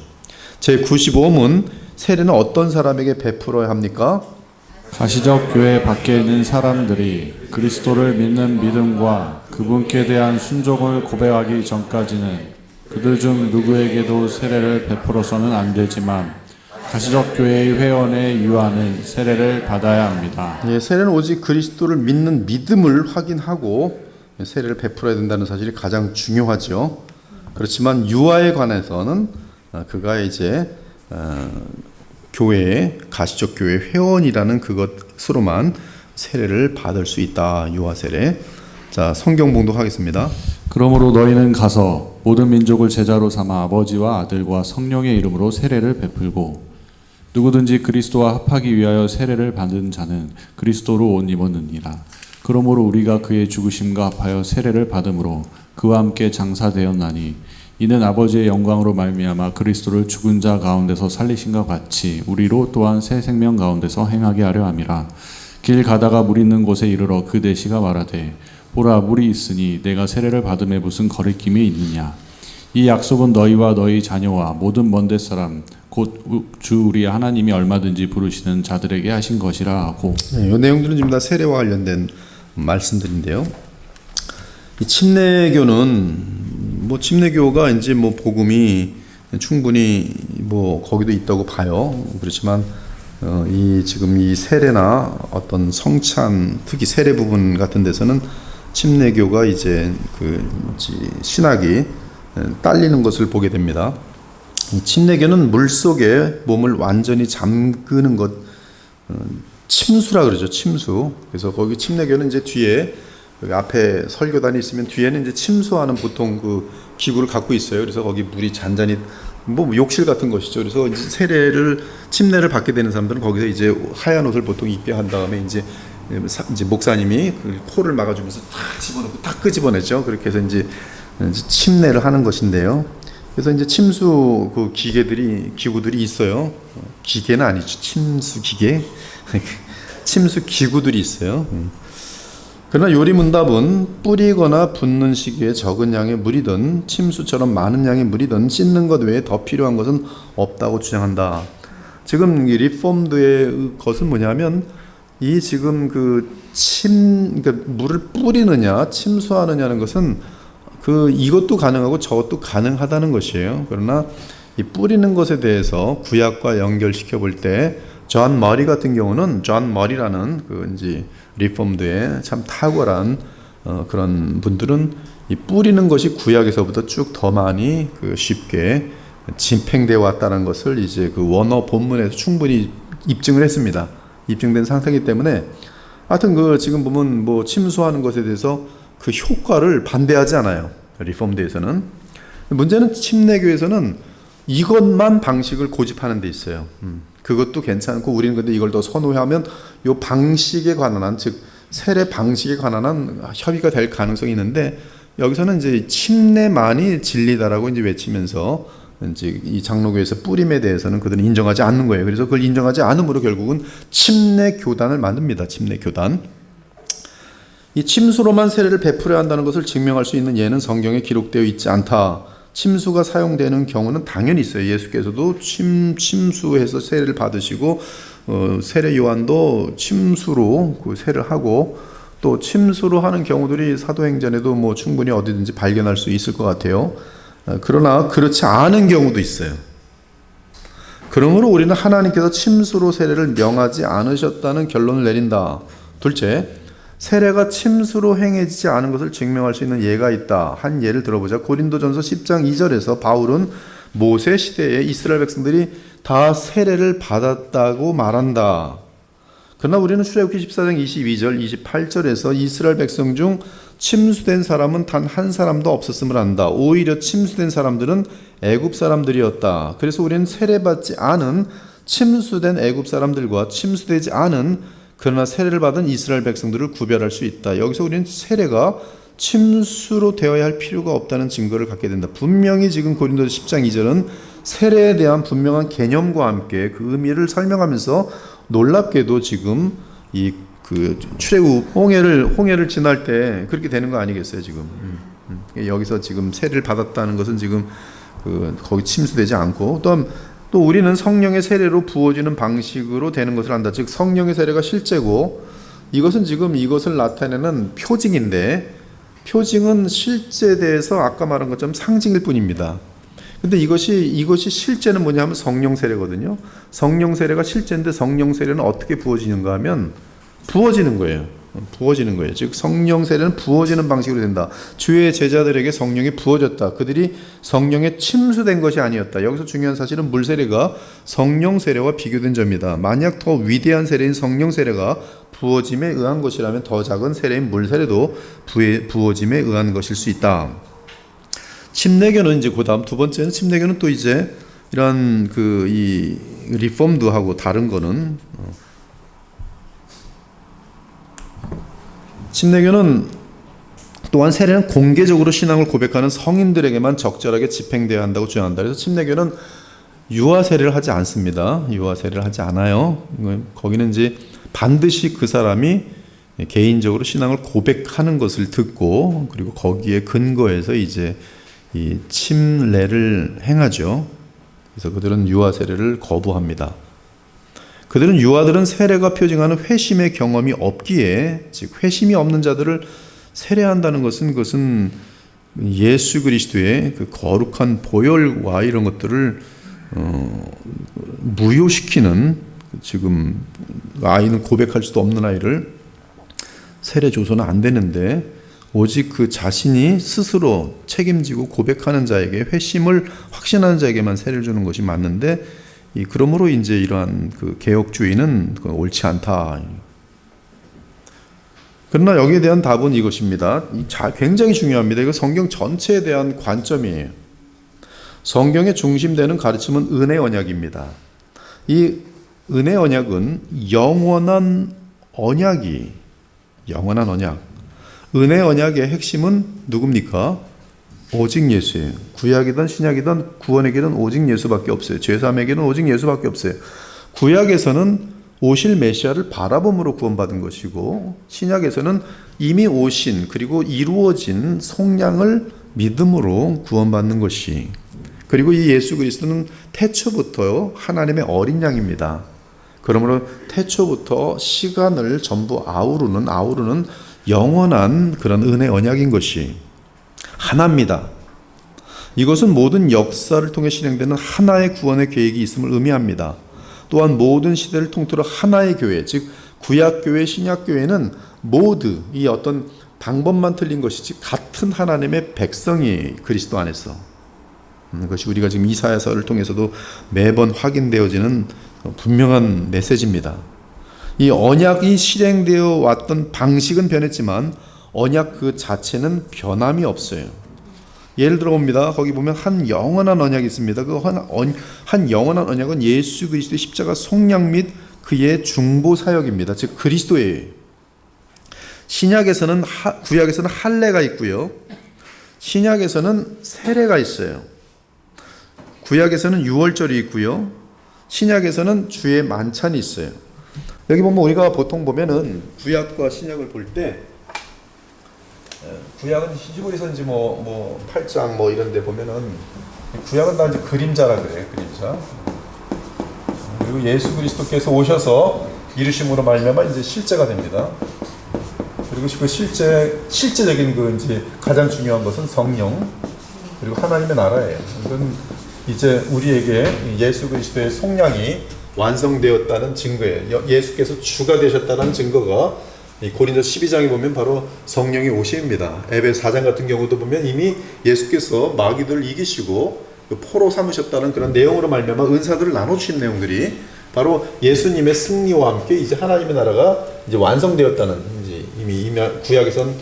제95문 세례는 어떤 사람에게 베풀어야 합니까? 가시적 교회 밖에 있는 사람들이 그리스도를 믿는 믿음과 그분께 대한 순종을 고백하기 전까지는 그들 중 누구에게도 세례를 베풀어서는 안 되지만 가시적 교회의 회원의 유아는 세례를 받아야 합니다. 세례는 오직 그리스도를 믿는 믿음을 확인하고 세례를 베풀어야 된다는 사실이 가장 중요하죠. 그렇지만 유아에 관해서는 그가 이제 교회의 가시적 교회 회원이라는 그것으로만 세례를 받을 수 있다. 유아 세례. 자, 성경 봉독하겠습니다. 그러므로 너희는 가서 모든 민족을 제자로 삼아 아버지와 아들과 성령의 이름으로 세례를 베풀고 누구든지 그리스도와 합하기 위하여 세례를 받은 자는 그리스도로 옷 입었느니라. 그러므로 우리가 그의 죽으심과 합하여 세례를 받음으로 그와 함께 장사되었나니 이는 아버지의 영광으로 말미암아 그리스도를 죽은 자 가운데서 살리신과 같이 우리로 또한 새 생명 가운데서 행하게 하려 함이라. 길 가다가 물 있는 곳에 이르러 그 대시가 말하되 보라 물이 있으니 내가 세례를 받음에 무슨 거리낌이 있느냐. 이 약속은 너희와 너희 자녀와 모든 먼데 사람 곧 주 우리 하나님이 얼마든지 부르시는 자들에게 하신 것이라 하고. 이 내용들은 지금 다 세례와 관련된 말씀들인데요. 이 침례교는 침례교가 이제 복음이 충분히 거기도 있다고 봐요. 그렇지만 지금 이 세례나 어떤 성찬, 특히 세례 부분 같은 데서는 침례교가 이제 신학이 딸리는 것을 보게 됩니다. 이 침례교는 물 속에 몸을 완전히 잠그는 것, 침수라 그러죠. 침수. 그래서 거기 침례교는 이제 뒤에 여기 앞에 설교단이 있으면 뒤에는 이제 침수하는 보통 그 기구를 갖고 있어요. 그래서 거기 물이 잔잔히 뭐 욕실 같은 것이죠. 그래서 이제 침례를 받게 되는 사람들은 거기서 이제 하얀 옷을 보통 입게 한 다음에 이제 목사님이 그 코를 막아주면서 탁 집어넣고 탁 끄집어냈죠. 그렇게 해서 이제 침례를 하는 것인데요. 그래서 이제 침수 그 기구들이 있어요. 기계는 아니죠. 침수 기계, 침수 기구들이 있어요. 그러나 요리문답은 뿌리거나 붓는 시기에 적은 양의 물이든 침수처럼 많은 양의 물이든 씻는 것 외에 더 필요한 것은 없다고 주장한다. 지금 이 리폼드의 것은 뭐냐면 이 지금 그러니까 물을 뿌리느냐 침수하느냐는 것은 이것도 가능하고 저것도 가능하다는 것이에요. 그러나 이 뿌리는 것에 대해서 구약과 연결시켜 볼 때 존 머리 같은 경우는 존 머리라는 이제 리폼드의 참 탁월한 그런 분들은 이 뿌리는 것이 구약에서부터 쭉 더 많이 쉽게 집행되어 왔다는 것을 이제 원어 본문에서 충분히 입증을 했습니다. 입증된 상태이기 때문에 하여튼 지금 보면 뭐 침수하는 것에 대해서 그 효과를 반대하지 않아요. 리폼드에서는. 문제는 침례교에서는 이것만 방식을 고집하는 데 있어요. 그것도 괜찮고 우리는 근데 이걸 더 선호하면 요 방식에 관한 즉 세례 방식에 관한 협의가 될 가능성이 있는데 여기서는 이제 침례만이 진리다라고 이제 외치면서 이제 이 장로교에서 뿌림에 대해서는 그들은 인정하지 않는 거예요. 그래서 그걸 인정하지 않음으로 결국은 침례 교단을 만듭니다. 침례 교단. 이 침수로만 세례를 베풀어야 한다는 것을 증명할 수 있는 예는 성경에 기록되어 있지 않다. 침수가 사용되는 경우는 당연히 있어요. 예수께서도 침수해서 세례를 받으시고 세례 요한도 침수로 세례를 하고 또 침수로 하는 경우들이 사도행전에도 뭐 충분히 어디든지 발견할 수 있을 것 같아요. 그러나 그렇지 않은 경우도 있어요. 그러므로 우리는 하나님께서 침수로 세례를 명하지 않으셨다는 결론을 내린다. 둘째, 세례가 침수로 행해지지 않은 것을 증명할 수 있는 예가 있다. 한 예를 들어보자. 고린도전서 10장 2절에서 바울은 모세 시대에 이스라엘 백성들이 다 세례를 받았다고 말한다. 그러나 우리는 출애굽기 14장 22절, 28절에서 이스라엘 백성 중 침수된 사람은 단 한 사람도 없었음을 안다. 오히려 침수된 사람들은 애굽 사람들이었다. 그래서 우리는 세례받지 않은 침수된 애굽 사람들과 침수되지 않은 그러나 세례를 받은 이스라엘 백성들을 구별할 수 있다. 여기서 우리는 세례가 침수로 되어야 할 필요가 없다는 증거를 갖게 된다. 분명히 지금 고린도서 10장 2절은 세례에 대한 분명한 개념과 함께 그 의미를 설명하면서 놀랍게도 지금 출애굽 홍해를 지날 때 그렇게 되는 거 아니겠어요 지금? 여기서 지금 세례를 받았다는 것은 지금 거기 침수되지 않고 또 우리는 성령의 세례로 부어지는 방식으로 되는 것을 안다. 즉 성령의 세례가 실제고 이것은 지금 이것을 나타내는 표징인데 표징은 실제대해서 아까 말한 것처럼 상징일 뿐입니다. 근데 이것이 실제는 뭐냐면 성령 세례거든요. 성령 세례가 실제인데 성령 세례는 어떻게 부어지는가 하면 부어지는 거예요. 부어지는 거예요. 즉 성령 세례는 부어지는 방식으로 된다. 주의 제자들에게 성령이 부어졌다. 그들이 성령에 침수된 것이 아니었다. 여기서 중요한 사실은 물 세례가 성령 세례와 비교된 점이다. 만약 더 위대한 세례인 성령 세례가 부어짐에 의한 것이라면 더 작은 세례인 물 세례도 부어짐에 의한 것일 수 있다. 침례교는 이제 그다음 두 번째는 침례교는 또 이제 이런 이 리폼드하고 다른 거는 침례교는 또한 세례는 공개적으로 신앙을 고백하는 성인들에게만 적절하게 집행되어야 한다고 주장한다. 그래서 침례교는 유아 세례를 하지 않습니다. 유아 세례를 하지 않아요. 거기는 이제 반드시 그 사람이 개인적으로 신앙을 고백하는 것을 듣고 그리고 거기에 근거해서 이제 이 침례를 행하죠. 그래서 그들은 유아 세례를 거부합니다. 그들은 유아들은 세례가 표징하는 회심의 경험이 없기에 즉 회심이 없는 자들을 세례한다는 것은 그것은 예수 그리스도의 그 거룩한 보혈과 이런 것들을 무효시키는 지금 아이는 고백할 수도 없는 아이를 세례 줘서는 안 되는데 오직 그 자신이 스스로 책임지고 고백하는 자에게 회심을 확신하는 자에게만 세례를 주는 것이 맞는데 그러므로 이제 이러한 그 개혁주의는 옳지 않다. 그러나 여기에 대한 답은 이것입니다. 굉장히 중요합니다. 이거 성경 전체에 대한 관점이에요. 성경의 중심되는 가르침은 은혜 언약입니다. 이 은혜 언약은 영원한 언약. 은혜 언약의 핵심은 누굽니까? 오직 예수예요. 구약이든 신약이든 구원에게는 오직 예수밖에 없어요. 죄사함에게는 오직 예수밖에 없어요. 구약에서는 오실 메시아를 바라봄으로 구원받은 것이고 신약에서는 이미 오신 그리고 이루어진 속량을 믿음으로 구원받는 것이, 그리고 이 예수 그리스도는 태초부터 하나님의 어린 양입니다. 그러므로 태초부터 시간을 전부 아우르는 영원한 그런 은혜 언약인 것이 하나입니다. 이것은 모든 역사를 통해 실행되는 하나의 구원의 계획이 있음을 의미합니다. 또한 모든 시대를 통틀어 하나의 교회, 즉 구약교회, 신약교회는 모두 이 어떤 방법만 틀린 것이지 같은 하나님의 백성이 그리스도 안에서, 그것이 우리가 지금 이사야서를 통해서도 매번 확인되어지는 분명한 메시지입니다. 이 언약이 실행되어 왔던 방식은 변했지만 언약 그 자체는 변함이 없어요. 예를 들어 봅니다. 거기 보면 한 영원한 언약이 있습니다. 그 한 영원한 언약은 예수 그리스도의 십자가 속량 및 그의 중보 사역입니다. 즉 그리스도예요. 신약에서는 구약에서는 할례가 있고요. 신약에서는 세례가 있어요. 구약에서는 유월절이 있고요. 신약에서는 주의 만찬이 있어요. 여기 보면 우리가 보통 보면은 구약과 신약을 볼 때 구약은 히브리서인지 뭐 8장 뭐 이런 데 보면은 구약은 다 이제 그림자라 그래요. 그림자. 그리고 예수 그리스도께서 오셔서 이루심으로 말미암아 이제 실제가 됩니다. 그리고 그 실제적인 그 이제 가장 중요한 것은 성령 그리고 하나님의 나라예요. 이건 이제 우리에게 예수 그리스도의 속량이 완성되었다는 증거예요. 예수께서 주가 되셨다는 증거가 고린도 12장에 보면 바로 성령의 오심입니다. 에베소 4장 같은 경우도 보면 이미 예수께서 마귀들을 이기시고 포로 삼으셨다는 그런 내용으로 말미암아 은사들을 나눠주신 내용들이 바로 예수님의 승리와 함께 이제 하나님의 나라가 이제 완성되었다는, 이제 이미 구약에선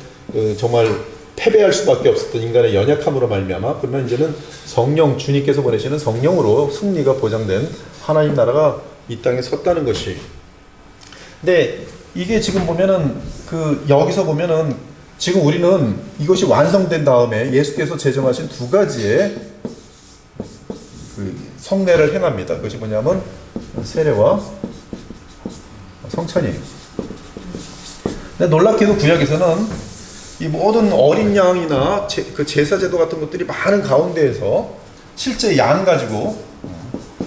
정말 패배할 수밖에 없었던 인간의 연약함으로 말미암아 그러면 이제는 성령, 주님께서 보내시는 성령으로 승리가 보장된 하나님 나라가 이 땅에 섰다는 것이. 근데 이게 지금 보면은 여기서 보면은 지금 우리는 이것이 완성된 다음에 예수께서 제정하신 두 가지의 성례를 행합니다. 그것이 뭐냐면 세례와 성찬이에요. 근데 놀랍게도 구약에서는 이 모든 어린 양이나 그 제사 제도 같은 것들이 많은 가운데에서 실제 양 가지고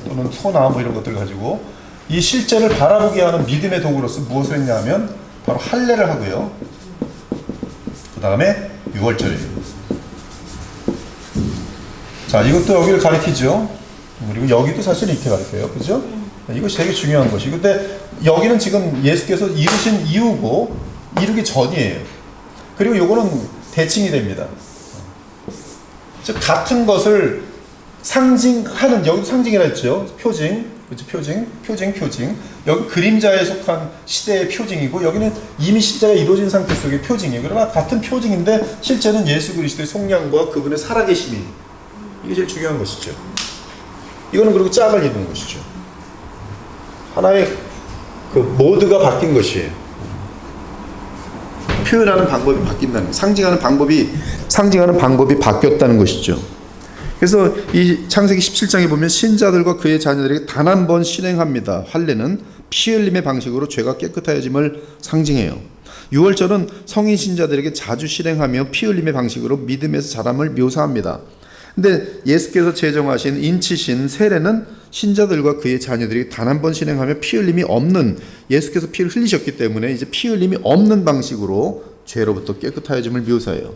또는 소나 뭐 이런 것들 가지고 이 실제를 바라보게 하는 믿음의 도구로서 무엇을 했냐 하면 바로 할례를 하고요. 그 다음에 유월절이에요. 자, 이것도 여기를 가리키죠. 그리고 여기도 사실 이렇게 가리켜요. 그죠? 이것이 되게 중요한 것이. 근데 여기는 지금 예수께서 이루신 이후고 이루기 전이에요. 그리고 요거는 대칭이 됩니다. 즉 같은 것을 상징하는, 여기도 상징이라 했죠. 표징. 그렇죠? 표징. 여기 그림자에 속한 시대의 표징이고 여기는 이미 시대가 이루어진 상태 속의 표징이에요. 그러나 같은 표징인데 실제는 예수 그리스도의 속량과 그분의 살아계심이, 이게 제일 중요한 것이죠. 이거는 그리고 짝을 이루는 것이죠. 하나의 그 모드가 바뀐 것이에요. 표현하는 방법이 바뀐다는, 상징하는 방법이 바뀌었다는 것이죠. 그래서 이 창세기 17장에 보면 신자들과 그의 자녀들에게 단 한 번 실행합니다. 할례는 피 흘림의 방식으로 죄가 깨끗하여짐을 상징해요. 유월절은 성인 신자들에게 자주 실행하며 피 흘림의 방식으로 믿음에서 자람을 묘사합니다. 근데 예수께서 제정하신 인치신 세례는 신자들과 그의 자녀들이 단 한 번 실행하며 피 흘림이 없는, 예수께서 피를 흘리셨기 때문에 이제 피 흘림이 없는 방식으로 죄로부터 깨끗하여짐을 묘사해요.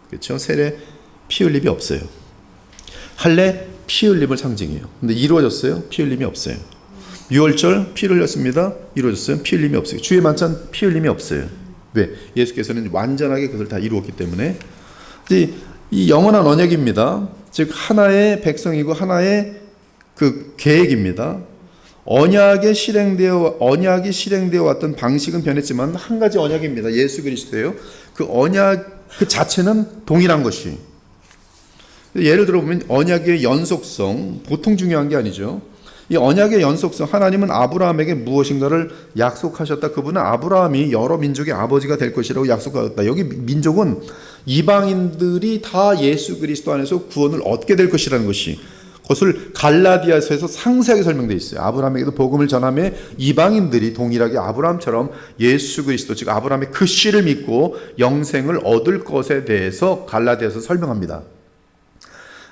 그렇죠? 세례 피 흘림이 없어요. 할례 피 흘림을 상징해요. 근데 이루어졌어요? 피 흘림이 없어요. 유월절 피 흘렸습니다. 이루어졌어요? 피 흘림이 없어요. 주의 만찬 피 흘림이 없어요. 왜? 예수께서는 완전하게 그것을 다 이루었기 때문에. 이 영원한 언약입니다. 즉 하나의 백성이고 하나의 그 계획입니다. 언약이 실행되어 왔던 방식은 변했지만 한 가지 언약입니다. 예수 그리스도예요. 그 언약 그 자체는 동일한 것이. 예를 들어 보면 언약의 연속성, 보통 중요한 게 아니죠. 이 언약의 연속성, 하나님은 아브라함에게 무엇인가를 약속하셨다. 그분은 아브라함이 여러 민족의 아버지가 될 것이라고 약속하셨다. 여기 민족은 이방인들이 다 예수 그리스도 안에서 구원을 얻게 될 것이라는 것이, 그것을 갈라디아서에서 상세하게 설명되어 있어요. 아브라함에게도 복음을 전하며 이방인들이 동일하게 아브라함처럼 예수 그리스도, 즉 아브라함의 그 씨를 믿고 영생을 얻을 것에 대해서 갈라디아서 설명합니다.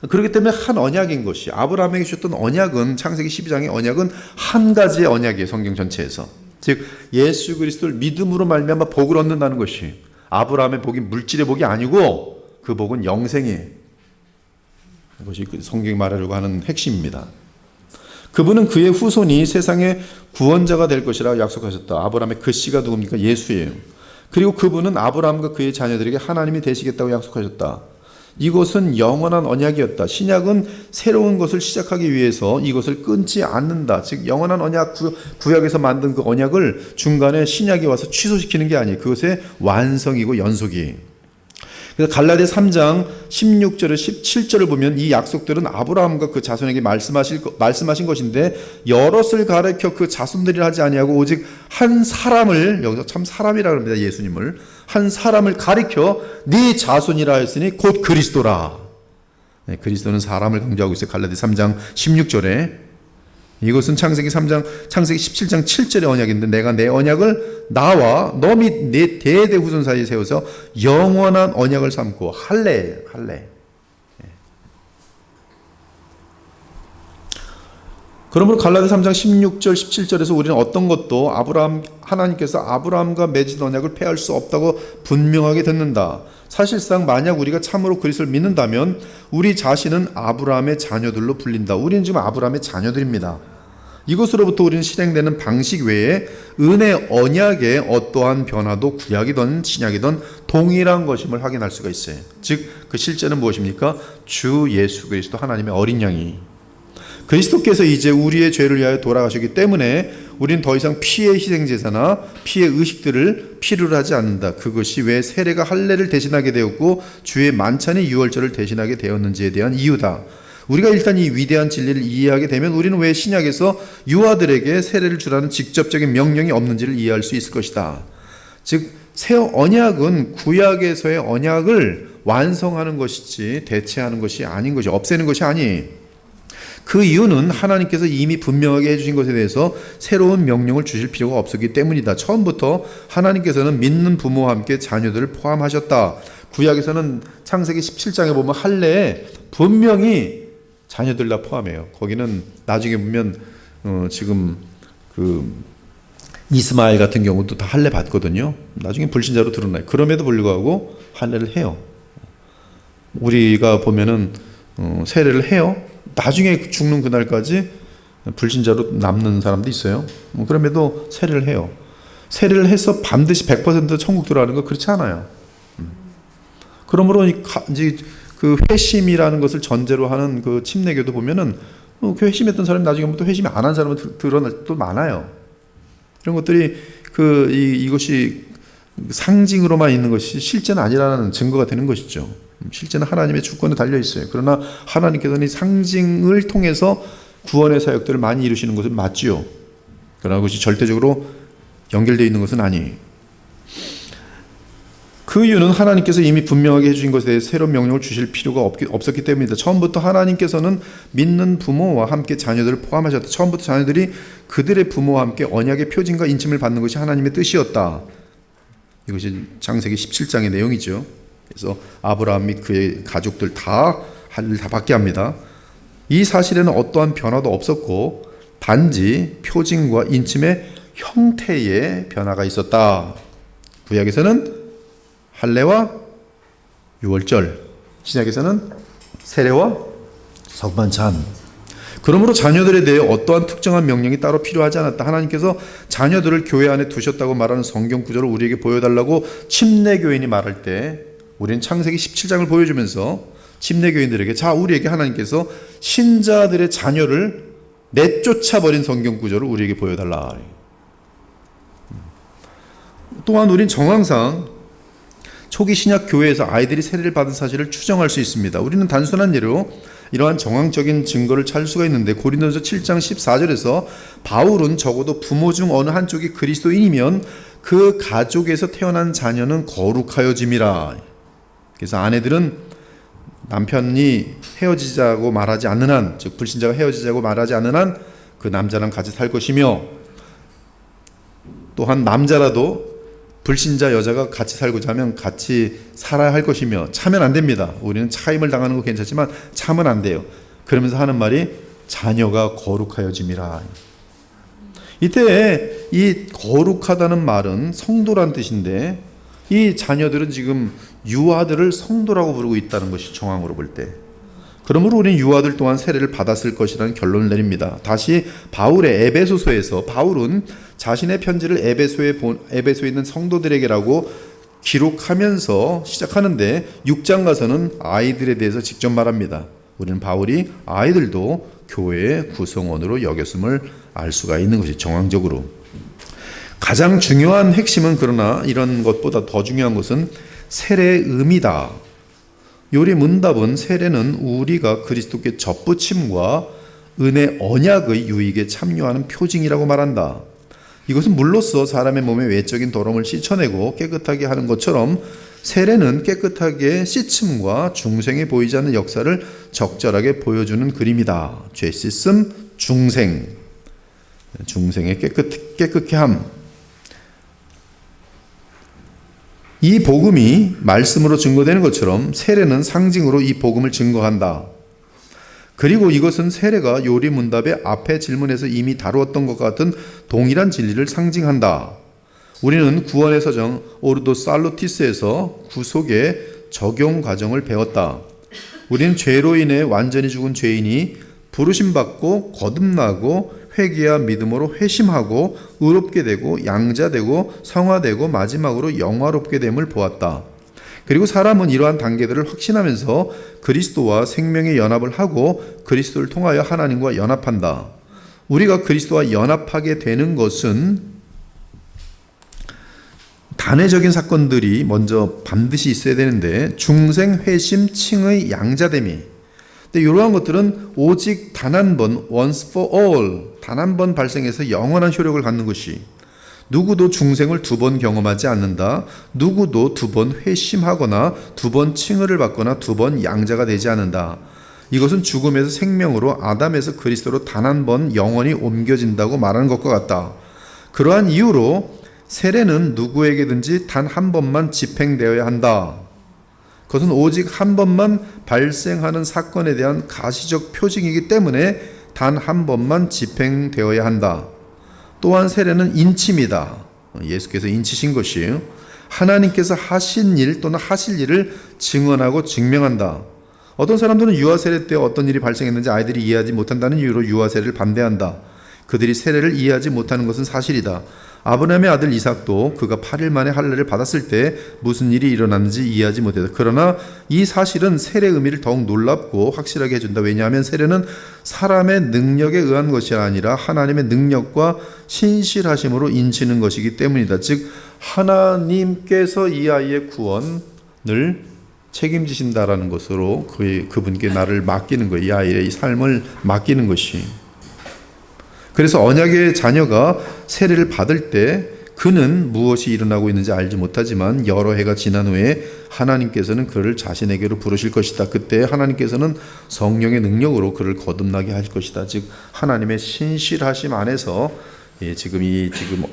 그렇기 때문에 한 언약인 것이, 아브라함에게 주셨던 언약은, 창세기 12장의 언약은 한 가지의 언약이에요. 성경 전체에서. 즉 예수 그리스도를 믿음으로 말미암아 복을 얻는다는 것이, 아브라함의 복이 물질의 복이 아니고 그 복은 영생이에요. 이것이 성경이 말하려고 하는 핵심입니다. 그분은 그의 후손이 세상의 구원자가 될 것이라고 약속하셨다. 아브라함의 그 씨가 누굽니까? 예수예요. 그리고 그분은 아브라함과 그의 자녀들에게 하나님이 되시겠다고 약속하셨다. 이것은 영원한 언약이었다. 신약은 새로운 것을 시작하기 위해서 이것을 끊지 않는다. 즉 영원한 언약, 구약에서 만든 그 언약을 중간에 신약이 와서 취소시키는 게 아니에요. 그것의 완성이고 연속이에요. 그래서 갈라디아 3장 16절에 17절을 보면 이 약속들은 아브라함과 그 자손에게 말씀하신 것인데, 여럿을 가르쳐 그 자손들이라 하지 아니하고 오직 한 사람을, 여기서 참 사람이라 합니다. 예수님을 한 사람을 가리켜 네 자손이라 했으니 곧 그리스도라. 네, 그리스도는 사람을 강조하고 있어요. 갈라디아 3장 16절에. 이것은 창세기 17장 7절의 언약인데, 내가 내 언약을 나와 너 및 내 대대 후손 사이에 세워서 영원한 언약을 삼고 할례예요. 할례. 그러므로 갈라디아 3장 16절 17절에서 우리는 어떤 것도 하나님께서 아브라함과 맺은 언약을 폐할 수 없다고 분명하게 듣는다. 사실상 만약 우리가 참으로 그리스도를 믿는다면 우리 자신은 아브라함의 자녀들로 불린다. 우리는 지금 아브라함의 자녀들입니다. 이것으로부터 우리는 실행되는 방식 외에 은혜 언약의 어떠한 변화도 구약이든 신약이든 동일한 것임을 확인할 수가 있어요. 즉 그 실제는 무엇입니까? 주 예수 그리스도 하나님의 어린 양이, 그리스도께서 이제 우리의 죄를 위하여 돌아가셨기 때문에 우리는 더 이상 피의 희생제사나 피의 의식들을 필요로 하지 않는다. 그것이 왜 세례가 할례를 대신하게 되었고 주의 만찬이 유월절을 대신하게 되었는지에 대한 이유다. 우리가 일단 이 위대한 진리를 이해하게 되면 우리는 왜 신약에서 유아들에게 세례를 주라는 직접적인 명령이 없는지를 이해할 수 있을 것이다. 즉 새 언약은 구약에서의 언약을 완성하는 것이지 대체하는 것이 아닌 것이, 없애는 것이 아니에요. 그 이유는 하나님께서 이미 분명하게 해주신 것에 대해서 새로운 명령을 주실 필요가 없었기 때문이다. 처음부터 하나님께서는 믿는 부모와 함께 자녀들을 포함하셨다. 구약에서는 창세기 17장에 보면 할례에 분명히 자녀들 다 포함해요. 거기는 나중에 보면 지금 그 이스마엘 같은 경우도 다 할례 받거든요. 나중에 불신자로 드러나요. 그럼에도 불구하고 할례를 해요. 우리가 보면은 세례를 해요. 나중에 죽는 그날까지 불신자로 남는 사람도 있어요. 그럼에도 세례를 해요. 세례를 해서 반드시 100% 천국 들어가는 거 그렇지 않아요. 그러므로 이제 그 회심이라는 것을 전제로 하는 그 침례교도 보면은 그 회심했던 사람이 나중에 또 회심이 안 한 사람은 드러날 때도 많아요. 이런 것들이 이것이 상징으로만 있는 것이 실제는 아니라는 증거가 되는 것이죠. 실제는 하나님의 주권에 달려 있어요. 그러나 하나님께서는 이 상징을 통해서 구원의 사역들을 많이 이루시는 것은 맞지요. 그러나 그것이 절대적으로 연결되어 있는 것은 아니에요. 그 이유는 하나님께서 이미 분명하게 해주신 것에 대해 새로운 명령을 주실 필요가 없었기 때문이다. 처음부터 하나님께서는 믿는 부모와 함께 자녀들을 포함하셨다. 처음부터 자녀들이 그들의 부모와 함께 언약의 표징과 인침을 받는 것이 하나님의 뜻이었다. 이것이 창세기 17장의 내용이죠. 그래서 아브라함 및 그의 가족들 다 받게 합니다. 이 사실에는 어떠한 변화도 없었고 단지 표징과 인침의 형태의 변화가 있었다. 구약에서는 할례와 유월절, 신약에서는 세례와 성만찬. 그러므로 자녀들에 대해 어떠한 특정한 명령이 따로 필요하지 않았다. 하나님께서 자녀들을 교회 안에 두셨다고 말하는 성경 구절을 우리에게 보여달라고 침례교인이 말할 때 우리는 창세기 17장을 보여주면서 침례교인들에게 자, 우리에게 하나님께서 신자들의 자녀를 내쫓아버린 성경 구절을 우리에게 보여달라. 또한 우린 정황상 초기 신약 교회에서 아이들이 세례를 받은 사실을 추정할 수 있습니다. 우리는 단순한 예로 이러한 정황적인 증거를 찾을 수가 있는데 고린도전서 7장 14절에서 바울은 적어도 부모 중 어느 한쪽이 그리스도인이면 그 가족에서 태어난 자녀는 거룩하여짐이라. 그래서 아내들은 남편이 헤어지자고 말하지 않는 한, 즉 불신자가 헤어지자고 말하지 않는 한 그 남자랑 같이 살 것이며, 또한 남자라도 불신자 여자가 같이 살고자 하면 같이 살아야 할 것이며 차면 안 됩니다. 우리는 차임을 당하는 거 괜찮지만 차면 안 돼요. 그러면서 하는 말이 자녀가 거룩하여짐이라. 이때 이 거룩하다는 말은 성도란 뜻인데 이 자녀들은 지금 유아들을 성도라고 부르고 있다는 것이 정황으로 볼 때, 그러므로 우리는 유아들 또한 세례를 받았을 것이라는 결론을 내립니다. 다시 바울의 에베소서에서 바울은 자신의 편지를 에베소에 있는 성도들에게라고 기록하면서 시작하는데 6장 가서는 아이들에 대해서 직접 말합니다. 우리는 바울이 아이들도 교회의 구성원으로 여겼음을 알 수가 있는 것이 정황적으로. 가장 중요한 핵심은 그러나 이런 것보다 더 중요한 것은 세례의 의미다. 요리 문답은 세례는 우리가 그리스도께 접붙임과 은혜 언약의 유익에 참여하는 표징이라고 말한다. 이것은 물로써 사람의 몸의 외적인 더러움을 씻어내고 깨끗하게 하는 것처럼 세례는 깨끗하게 씻음과 중생에 보이지 않는 역사를 적절하게 보여주는 그림이다. 죄 씻음, 중생의 깨끗해 함. 이 복음이 말씀으로 증거되는 것처럼 세례는 상징으로 이 복음을 증거한다. 그리고 이것은 세례가 요리 문답의 앞의 질문에서 이미 다루었던 것 같은 동일한 진리를 상징한다. 우리는 구원의 서정 오르도 살루티스에서 구속의 적용 과정을 배웠다. 우리는 죄로 인해 완전히 죽은 죄인이 부르심받고 거듭나고 회개와 믿음으로 회심하고 의롭게 되고 양자되고 성화되고 마지막으로 영화롭게 됨을 보았다. 그리고 사람은 이러한 단계들을 확신하면서 그리스도와 생명의 연합을 하고 그리스도를 통하여 하나님과 연합한다. 우리가 그리스도와 연합하게 되는 것은 단회적인 사건들이 먼저 반드시 있어야 되는데 중생, 회심, 칭의, 양자됨이, 근데 이러한 것들은 오직 단 한 번, once for all, 단 한 번 발생해서 영원한 효력을 갖는 것이, 누구도 중생을 두 번 경험하지 않는다. 누구도 두 번 회심하거나 두 번 칭의를 받거나 두 번 양자가 되지 않는다. 이것은 죽음에서 생명으로, 아담에서 그리스도로 단 한 번 영원히 옮겨진다고 말하는 것과 같다. 그러한 이유로 세례는 누구에게든지 단 한 번만 집행되어야 한다. 그것은 오직 한 번만 발생하는 사건에 대한 가시적 표징이기 때문에 단 한 번만 집행되어야 한다. 또한 세례는 인침이다. 예수께서 인치신 것이에요. 하나님께서 하신 일 또는 하실 일을 증언하고 증명한다. 어떤 사람들은 유아 세례 때 어떤 일이 발생했는지 아이들이 이해하지 못한다는 이유로 유아 세례를 반대한다. 그들이 세례를 이해하지 못하는 것은 사실이다. 아브라함의 아들 이삭도 그가 8일 만에 할례를 받았을 때 무슨 일이 일어났는지 이해하지 못했다. 그러나 이 사실은 세례의 의미를 더욱 놀랍고 확실하게 해준다. 왜냐하면 세례는 사람의 능력에 의한 것이 아니라 하나님의 능력과 신실하심으로 인치는 것이기 때문이다. 즉 하나님께서 이 아이의 구원을 책임지신다라는 것으로 그분께 나를 맡기는 거예요. 이 아이의 삶을 맡기는 것이. 그래서 언약의 자녀가 세례를 받을 때 그는 무엇이 일어나고 있는지 알지 못하지만 여러 해가 지난 후에 하나님께서는 그를 자신에게로 부르실 것이다. 그때 하나님께서는 성령의 능력으로 그를 거듭나게 하실 것이다. 즉 하나님의 신실하심 안에서 지금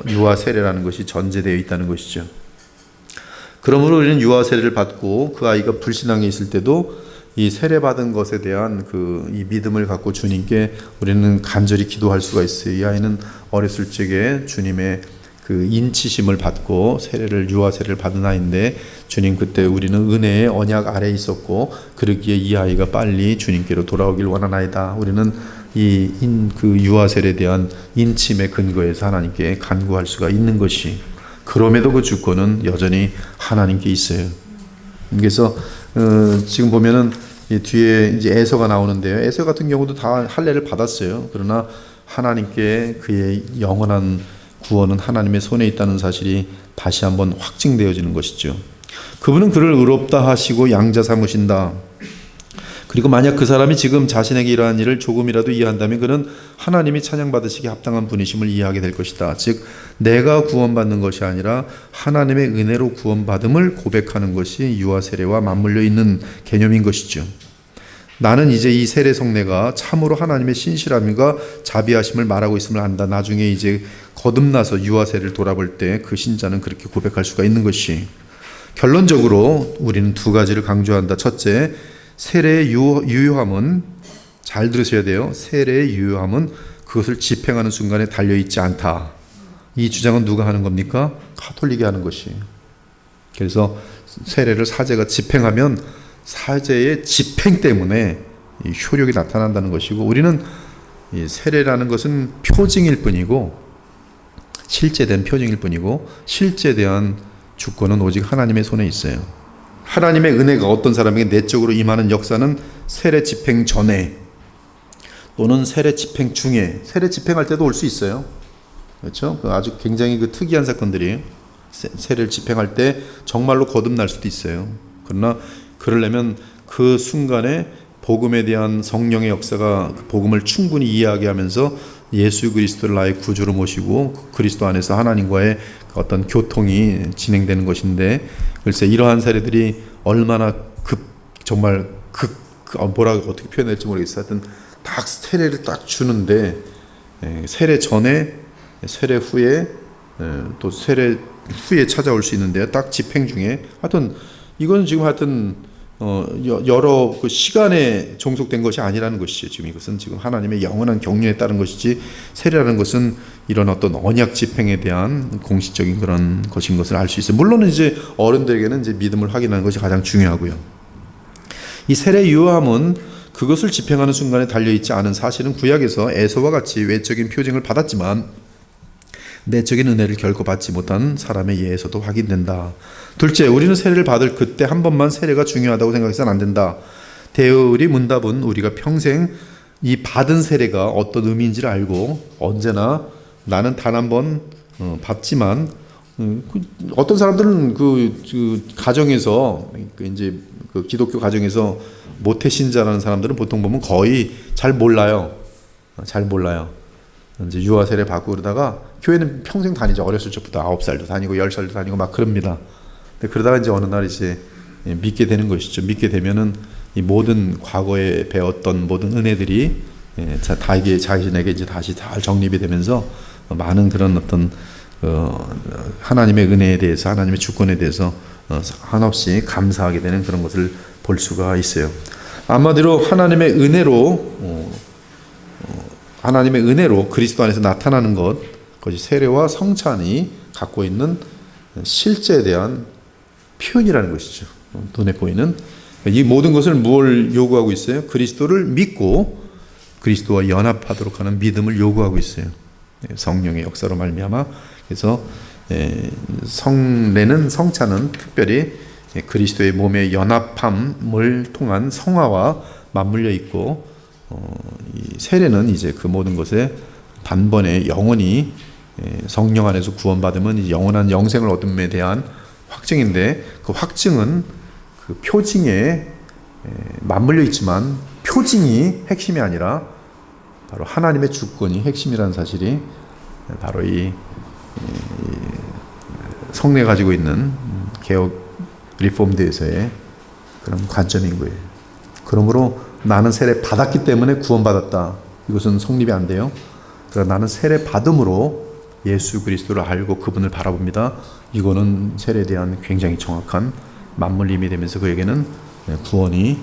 유아 세례라는 것이 전제되어 있다는 것이죠. 그러므로 우리는 유아 세례를 받고 그 아이가 불신앙에 있을 때도 이 세례받은 것에 대한 이 믿음을 갖고 주님께 우리는 간절히 기도할 수가 있어요. 이 아이는 어렸을 적에 주님의 그 인치심을 받고 세례를 유아 세례를 받은 아이인데 주님 그때 우리는 은혜의 언약 아래에 있었고 그러기에 이 아이가 빨리 주님께로 돌아오길 원하나이다. 우리는 그 유아 세례에 대한 인침의 근거에서 하나님께 간구할 수가 있는 것이 그럼에도 그 주권은 여전히 하나님께 있어요. 그래서 지금 보면은 이 뒤에 이제 에서가 나오는데요. 에서 같은 경우도 다 할례를 받았어요. 그러나 하나님께 그의 영원한 구원은 하나님의 손에 있다는 사실이 다시 한번 확증되어지는 것이죠. 그분은 그를 의롭다 하시고 양자 삼으신다. 그리고 만약 그 사람이 지금 자신에게 이러한 일을 조금이라도 이해한다면 그는 하나님이 찬양받으시기에 합당한 분이심을 이해하게 될 것이다. 즉 내가 구원받는 것이 아니라 하나님의 은혜로 구원받음을 고백하는 것이 유아 세례와 맞물려 있는 개념인 것이죠. 나는 이제 이 세례 성례가 참으로 하나님의 신실함과 자비하심을 말하고 있음을 안다. 나중에 이제 거듭나서 유아 세례를 돌아볼 때 그 신자는 그렇게 고백할 수가 있는 것이 결론적으로 우리는 두 가지를 강조한다. 첫째, 세례의 유효함은 잘 들으셔야 돼요. 세례의 유효함은 그것을 집행하는 순간에 달려있지 않다. 이 주장은 누가 하는 겁니까? 가톨릭이 하는 것이에요. 그래서 세례를 사제가 집행하면 사제의 집행 때문에 이 효력이 나타난다는 것이고 우리는 이 세례라는 것은 표징일 뿐이고 실제된 표징일 뿐이고 실제에 대한 주권은 오직 하나님의 손에 있어요. 하나님의 은혜가 어떤 사람에게 내적으로 임하는 역사는 세례 집행 전에 또는 세례 집행 중에 세례 집행할 때도 올 수 있어요. 그렇죠? 아주 굉장히 그 특이한 사건들이 세례를 집행할 때 정말로 거듭날 수도 있어요. 그러나 그러려면 그 순간에 복음에 대한 성령의 역사가 복음을 충분히 이해하게 하면서 예수 그리스도를 나의 구주로 모시고 그리스도 안에서 하나님과의 어떤 교통이 진행되는 것인데 글쎄 이러한 사례들이 얼마나 정말 뭐라고 어떻게 표현할지 모르겠어요. 하여튼 딱 세례를 딱 주는데 세례 전에 세례 후에 또 세례 후에 찾아올 수 있는데 딱 집행 중에 하여튼 이건 지금 하여튼 여러 그 시간에 종속된 것이 아니라는 것이죠. 지금 이것은 지금 하나님의 영원한 경륜에 따른 것이지 세례라는 것은 이런 어떤 언약 집행에 대한 공식적인 그런 것인 것을 알 수 있어요. 물론 이제 어른들에게는 이제 믿음을 확인하는 것이 가장 중요하고요. 이 세례 유효함은 그것을 집행하는 순간에 달려있지 않은 사실은 구약에서 에서와 같이 외적인 표징을 받았지만 내적인 은혜를 결코 받지 못한 사람의 예에서도 확인된다. 둘째, 우리는 세례를 받을 그때 한 번만 세례가 중요하다고 생각해서는 안 된다. 대의리 문답은 우리가 평생 이 받은 세례가 어떤 의미인지를 알고 언제나 나는 단 한 번 받지만 어떤 사람들은 그 가정에서 이제 그 기독교 가정에서 모태 신자라는 사람들은 보통 보면 거의 잘 몰라요. 잘 몰라요. 이제 유아 세례 받고 그러다가 교회는 평생 다니죠. 어렸을 적부터 9살도 다니고 10살도 다니고 막 그럽니다. 근데 그러다가 이제 어느 날 이제 믿게 되는 것이죠. 믿게 되면은 이 모든 과거에 배웠던 모든 은혜들이 다 이게 자신에게 이제 다시 잘 정립이 되면서 많은 그런 어떤 하나님의 은혜에 대해서 하나님의 주권에 대해서 한없이 감사하게 되는 그런 것을 볼 수가 있어요. 한마디로 하나님의 은혜로 그리스도 안에서 나타나는 그것이 세례와 성찬이 갖고 있는 실제에 대한 표현이라는 것이죠. 눈에 보이는 이 모든 것을 뭘 요구하고 있어요? 그리스도를 믿고 그리스도와 연합하도록 하는 믿음을 요구하고 있어요. 성령의 역사로 말미암아. 그래서 성찬은 특별히 그리스도의 몸의 연합함을 통한 성화와 맞물려 있고 이 세례는 이제 그 모든 것에 단번에 영원히 성령 안에서 구원받으면 영원한 영생을 얻음에 대한 확증인데 그 확증은 그 표징에 맞물려 있지만 표징이 핵심이 아니라 바로 하나님의 주권이 핵심이라는 사실이 바로 이 성례 가지고 있는 개혁 리폼드에서의 그런 관점인 거예요. 그러므로 나는 세례 받았기 때문에 구원받았다. 이것은 성립이 안 돼요. 그러나 나는 세례 받음으로 예수 그리스도를 알고 그분을 바라봅니다. 이거는 세례에 대한 굉장히 정확한 맞물림이 되면서 그에게는 구원이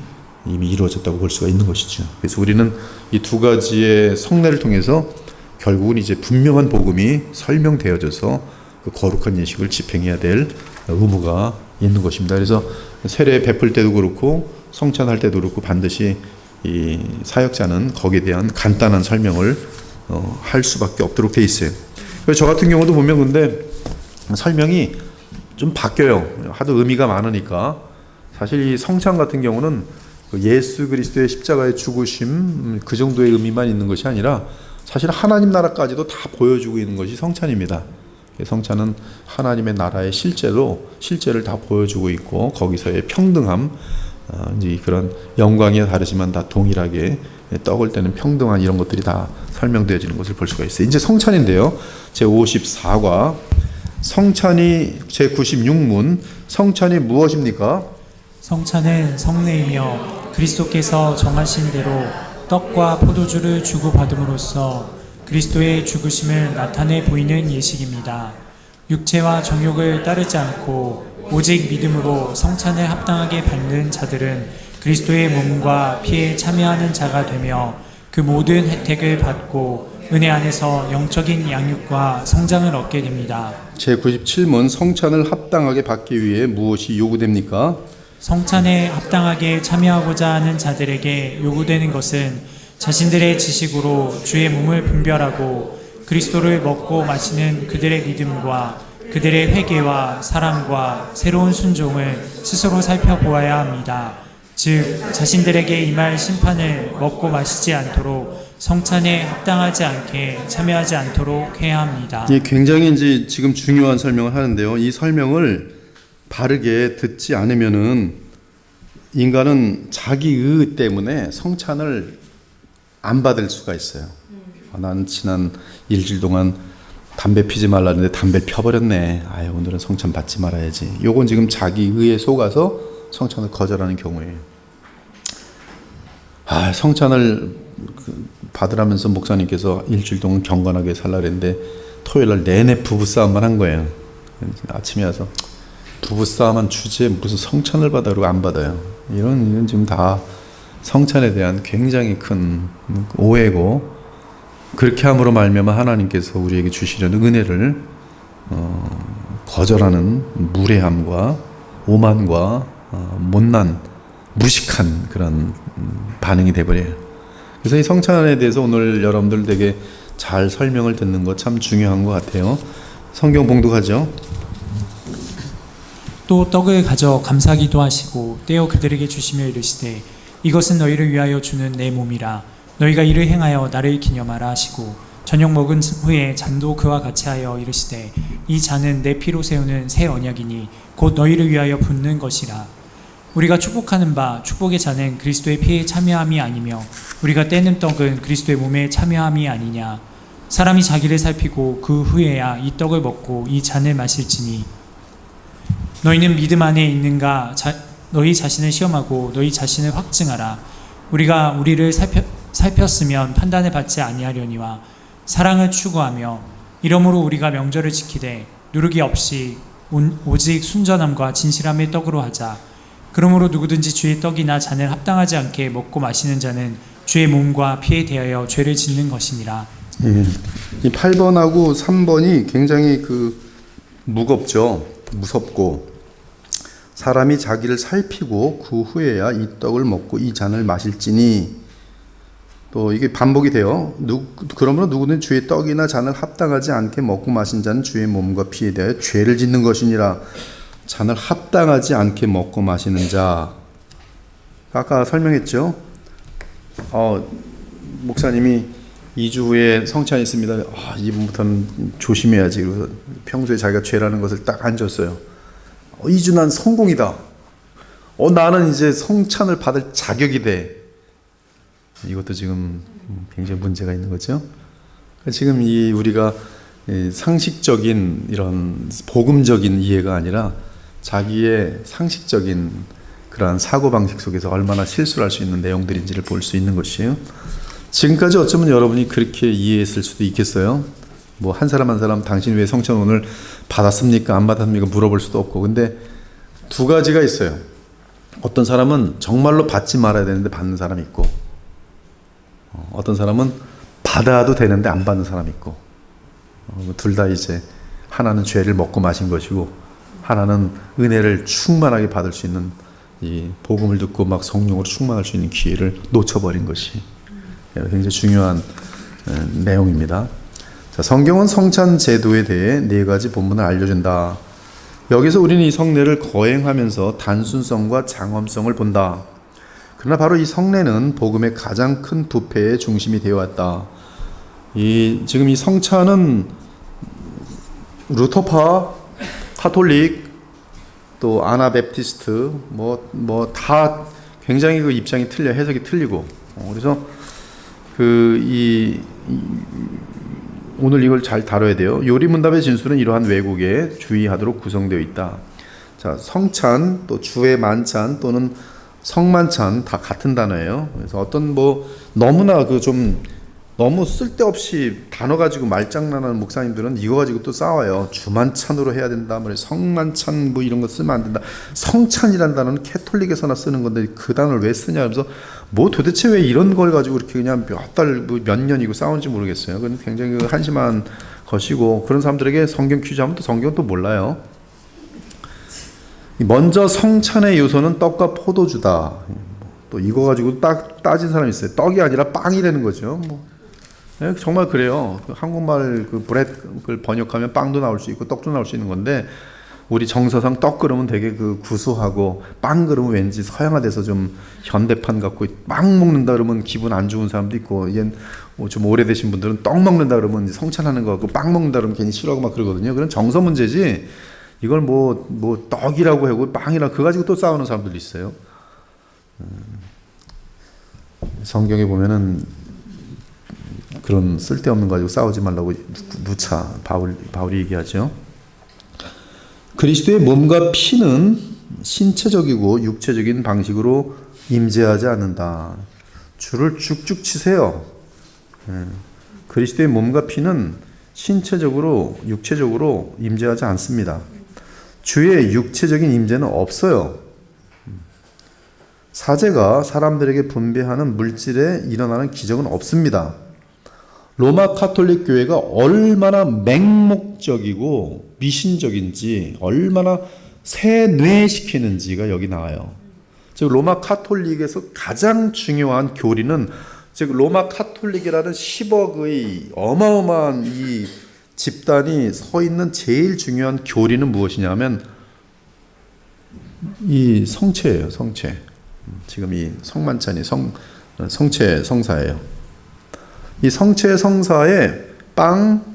이미 이루어졌다고 볼 수가 있는 것이죠. 그래서 우리는 이 두 가지의 성례를 통해서 결국은 이제 분명한 복음이 설명되어져서 그 거룩한 예식을 집행해야 될 의무가 있는 것입니다. 그래서 세례 베풀 때도 그렇고 성찬할 때도 그렇고 반드시 이 사역자는 거기에 대한 간단한 설명을 할 수밖에 없도록 돼 있어요. 그래서 저 같은 경우도 보면 근데 설명이 좀 바뀌어요. 하도 의미가 많으니까. 사실 이 성찬 같은 경우는 예수 그리스도의 십자가의 죽으심 그 정도의 의미만 있는 것이 아니라 사실 하나님 나라까지도 다 보여주고 있는 것이 성찬입니다. 성찬은 하나님의 나라의 실제를 다 보여주고 있고 거기서의 평등함, 이제 그런 영광이 다르지만 다 동일하게 떡을 떼는 평등한 이런 것들이 다 설명되어지는 것을 볼 수가 있어요. 이제 성찬인데요. 제 54과 성찬이 제 96문 성찬이 무엇입니까? 성찬은 성례이며 그리스도께서 정하신 대로 떡과 포도주를 주고받음으로써 그리스도의 죽으심을 나타내 보이는 예식입니다. 육체와 정욕을 따르지 않고 오직 믿음으로 성찬을 합당하게 받는 자들은 그리스도의 몸과 피에 참여하는 자가 되며 그 모든 혜택을 받고 은혜 안에서 영적인 양육과 성장을 얻게 됩니다. 제 97문 성찬을 합당하게 받기 위해 무엇이 요구됩니까? 성찬에 합당하게 참여하고자 하는 자들에게 요구되는 것은 자신들의 지식으로 주의 몸을 분별하고 그리스도를 먹고 마시는 그들의 믿음과 그들의 회개와 사랑과 새로운 순종을 스스로 살펴보아야 합니다. 즉 자신들에게 임할 심판을 먹고 마시지 않도록 성찬에 합당하지 않게 참여하지 않도록 해야 합니다. 이 굉장히 이제 지금 중요한 설명을 하는데요. 이 설명을 바르게 듣지 않으면은 인간은 자기 의 때문에 성찬을 안 받을 수가 있어요. 나는 지난 일주일 동안 담배 피지 말라는데 담배를 펴버렸네. 아유, 오늘은 성찬 받지 말아야지. 요건 지금 자기 의에 속아서 성찬을 거절하는 경우예요. 성찬을 받으라면서 목사님께서 일주일 동안 경건하게 살라 그랬는데 토요일 날 내내 부부싸움만 한 거예요. 아침에 와서 부부싸움한 주제에 무슨 성찬을 받아 그러고 안 받아요. 이런 지금 다 성찬에 대한 굉장히 큰 오해고, 그렇게 함으로 말미암아 하나님께서 우리에게 주시려는 은혜를 거절하는 무례함과 오만과 못난 무식한 그런 반응이 돼버려요. 그래서 이 성찬에 대해서 오늘 여러분들 되게 잘 설명을 듣는 거 참 중요한 것 같아요. 성경 봉독하죠. 또 떡을 가져 감사기도 하시고 떼어 그들에게 주시며 이르시되 이것은 너희를 위하여 주는 내 몸이라 너희가 이를 행하여 나를 기념하라 하시고 저녁 먹은 후에 잔도 그와 같이 하여 이르시되 이 잔은 내 피로 세우는 새 언약이니 곧 너희를 위하여 붓는 것이라. 우리가 축복하는 바 축복의 잔은 그리스도의 피에 참여함이 아니며 우리가 떼는 떡은 그리스도의 몸에 참여함이 아니냐. 사람이 자기를 살피고 그 후에야 이 떡을 먹고 이 잔을 마실지니 너희는 믿음 안에 있는가 너희 자신을 시험하고 너희 자신을 확증하라. 우리가 우리를 살폈으면 판단을 받지 아니하려니와 사랑을 추구하며 이러므로 우리가 명절을 지키되 누르기 없이 오직 순전함과 진실함의 떡으로 하자. 그러므로 누구든지 주의 떡이나 잔을 합당하지 않게 먹고 마시는 자는 주의 몸과 피에 대하여 죄를 짓는 것이니라. 이 8번하고 3번이 굉장히 무겁죠. 무섭고, 사람이 자기를 살피고 그 후에야 이 떡을 먹고 이 잔을 마실지니, 또 이게 반복이 돼요. 그러므로 누구든 주의 떡이나 잔을 합당하지 않게 먹고 마신 자는 주의 몸과 피에 대하여 죄를 짓는 것이니라. 잔을 합당하지 않게 먹고 마시는 자, 아까 설명했죠. 목사님이 2주 후에 성찬이 있습니다. 이분부터는 조심해야지. 그래서 평소에 자기가 죄라는 것을 딱 안줬어요. 2주 난 성공이다. 나는 이제 성찬을 받을 자격이 돼. 이것도 지금 굉장히 문제가 있는 거죠. 지금 우리가 상식적인 이런 복음적인 이해가 아니라 자기의 상식적인 그러한 사고방식 속에서 얼마나 실수를 할 수 있는 내용들인지를 볼 수 있는 것이에요. 지금까지 어쩌면 여러분이 그렇게 이해했을 수도 있겠어요. 뭐 한 사람 한 사람 당신 왜 성찬 오늘 받았습니까? 안 받았습니까? 물어볼 수도 없고. 근데 두 가지가 있어요. 어떤 사람은 정말로 받지 말아야 되는데 받는 사람이 있고, 어떤 사람은 받아도 되는데 안 받는 사람이 있고, 둘 다 이제 하나는 죄를 먹고 마신 것이고 하나는 은혜를 충만하게 받을 수 있는 이 복음을 듣고 막 성령으로 충만할 수 있는 기회를 놓쳐버린 것이 굉장히 중요한 내용입니다. 자, 성경은 성찬 제도에 대해 네 가지 본문을 알려준다. 여기서 우리는 이 성례를 거행하면서 단순성과 장엄성을 본다. 그러나 바로 이 성례는 복음의 가장 큰 부패의 중심이 되어 왔다. 지금 이 성찬은 루터파, 카톨릭, 또 아나베프티스트 뭐 다 굉장히 그 입장이 틀려, 해석이 틀리고, 그래서 오늘 이걸 잘 다뤄야 돼요. 요리문답의 진술은 이러한 왜곡에 주의하도록 구성되어 있다. 자, 성찬, 또 주의 만찬 또는 성만찬 다 같은 단어예요. 그래서 어떤 너무나 너무 쓸데없이 단어 가지고 말장난하는 목사님들은 이거 가지고 또 싸워요. 주만찬으로 해야 된다, 성만찬 이런 거 쓰면 안 된다. 성찬이라는 단어는 캐톨릭에서나 쓰는 건데 그 단어를 왜 쓰냐. 그래서 도대체 왜 이런 걸 가지고 이렇게 그냥 몇 년이고 싸우는지 모르겠어요. 그건 굉장히 한심한 것이고, 그런 사람들에게 성경 퀴즈 하면 또 성경은 또 몰라요. 먼저 성찬의 요소는 떡과 포도주다. 또 이거 가지고 따진 사람이 있어요. 떡이 아니라 빵이라는 거죠. 정말 그래요. 한국말 브렛을 번역하면 빵도 나올 수 있고 떡도 나올 수 있는 건데, 우리 정서상 떡 그러면 되게 구수하고, 빵 그러면 왠지 서양화돼서 좀 현대판 같고, 빵 먹는다 그러면 기분 안 좋은 사람도 있고, 좀 오래되신 분들은 떡 먹는다 그러면 성찬하는 거 같고, 빵 먹는다 그러면 괜히 싫어하고 막 그러거든요. 그건 정서 문제지. 이걸 떡이라고 하고 빵이라고 그거 가지고 또 싸우는 사람들이 있어요. 성경에 보면은 그런 쓸데없는 거 가지고 싸우지 말라고 누차 바울이 얘기하죠. 그리스도의 몸과 피는 신체적이고 육체적인 방식으로 임재하지 않는다. 줄을 쭉쭉 치세요. 그리스도의 몸과 피는 신체적으로 육체적으로 임재하지 않습니다. 주의 육체적인 임재는 없어요. 사제가 사람들에게 분배하는 물질에 일어나는 기적은 없습니다. 로마 카톨릭 교회가 얼마나 맹목적이고 미신적인지, 얼마나 세뇌시키는지가 여기 나와요. 즉 로마 카톨릭에서 가장 중요한 교리는, 즉 로마 카톨릭이라는 10억의 어마어마한 이 집단이 서 있는 제일 중요한 교리는 무엇이냐면 이 성체예요. 성체. 지금 이 성만찬이 성체 성사예요. 이 성체 성사의 빵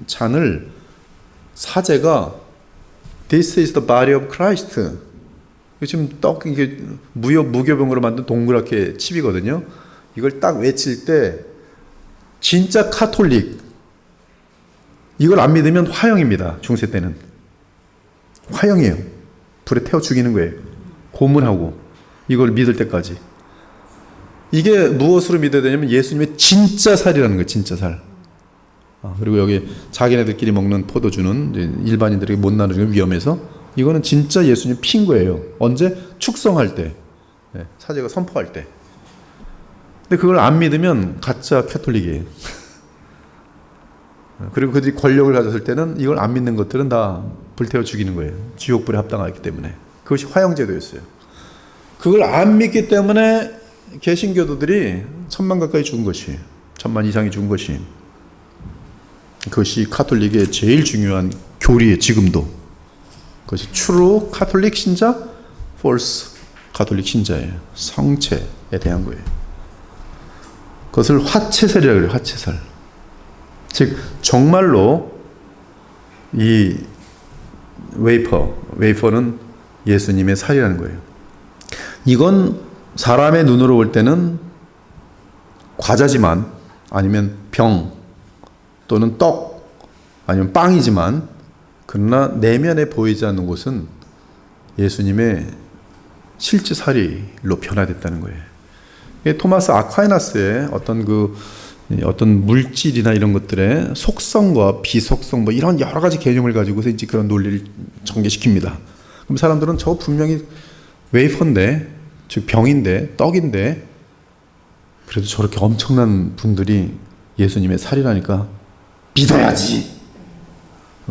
잔을 사제가 This is the body of Christ. 지금 이게 무교병으로 만든 동그랗게 칩이거든요. 이걸 딱 외칠 때 진짜 카톨릭, 이걸 안 믿으면 화형입니다. 중세 때는 화형이에요. 불에 태워 죽이는 거예요. 고문하고, 이걸 믿을 때까지. 이게 무엇으로 믿어야 되냐면 예수님의 진짜 살이라는 거예요. 진짜 살. 그리고 여기 자기네들끼리 먹는 포도주는 일반인들에게 못 나누는 위험해서, 이거는 진짜 예수님 핀 거예요. 언제? 축성할 때, 사제가 선포할 때. 근데 그걸 안 믿으면 가짜 캐톨릭이에요. 그리고 그들이 권력을 가졌을 때는 이걸 안 믿는 것들은 다 불태워 죽이는 거예요. 지옥불에 합당하기 때문에. 그것이 화형제도였어요. 그걸 안 믿기 때문에 개신교도들이 1000만 가까이 죽은 것이, 1000만 이상이 죽은 것이, 그것이 카톨릭의 제일 중요한 교리예요. 지금도 그것이 true 카톨릭 신자, false 카톨릭 신자예요. 성체에 대한 거예요. 그것을 화채살이라고 그래요. 화채살. 즉 정말로 이 웨이퍼는 예수님의 살이라는 거예요. 이건 사람의 눈으로 볼 때는 과자지만, 아니면 병 또는 떡 아니면 빵이지만, 그러나 내면에 보이지 않는 것은 예수님의 실제 살이로 변화됐다는 거예요. 토마스 아퀴나스의 어떤 물질이나 이런 것들의 속성과 비속성 이런 여러 가지 개념을 가지고서 이제 그런 논리를 전개시킵니다. 그럼 사람들은 저 분명히 웨이퍼인데, 즉 병인데, 떡인데, 그래도 저렇게 엄청난 분들이 예수님의 살이라니까 믿어야지.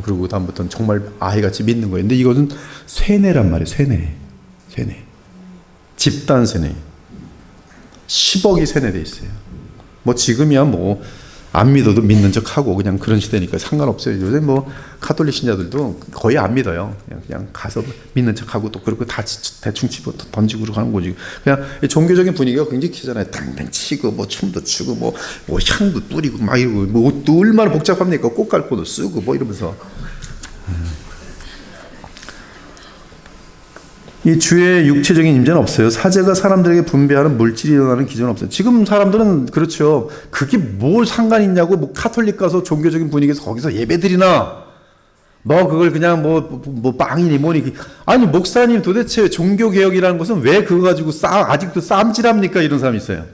그리고 다음부터는 정말 아이같이 믿는 거예요. 근데 이것은 쇠뇌란 말이에요. 쇠뇌. 집단 쇠뇌. 10억이 쇠뇌돼 있어요. 뭐 지금이야 뭐 안 믿어도 믿는 척하고 그냥 그런 시대니까 상관없어요. 요새 뭐 카톨릭 신자들도 거의 안 믿어요. 그냥 가서 믿는 척하고 또 그렇고 다 대충 집어 던지고 하는 거지. 그냥 종교적인 분위기가 굉장히 크잖아요. 당당 치고 뭐 춤도 추고 뭐 향도 뿌리고 막 이러고 뭐 옷도 얼마나 복잡합니까? 꽃갈고도 쓰고 뭐 이러면서. 이 주의 육체적인 임재는 없어요. 사제가 사람들에게 분배하는 물질이 일어나는 기준은 없어요. 지금 사람들은 그렇죠. 그게 뭘 상관이 있냐고 뭐 카톨릭 가서 종교적인 분위기에서 거기서 예배드리나 뭐 그걸 그냥 뭐 빵이니 뭐니. 아니 목사님 도대체 종교개혁이라는 것은 왜 그거 가지고 아직도 싸움질합니까? 이런 사람이 있어요.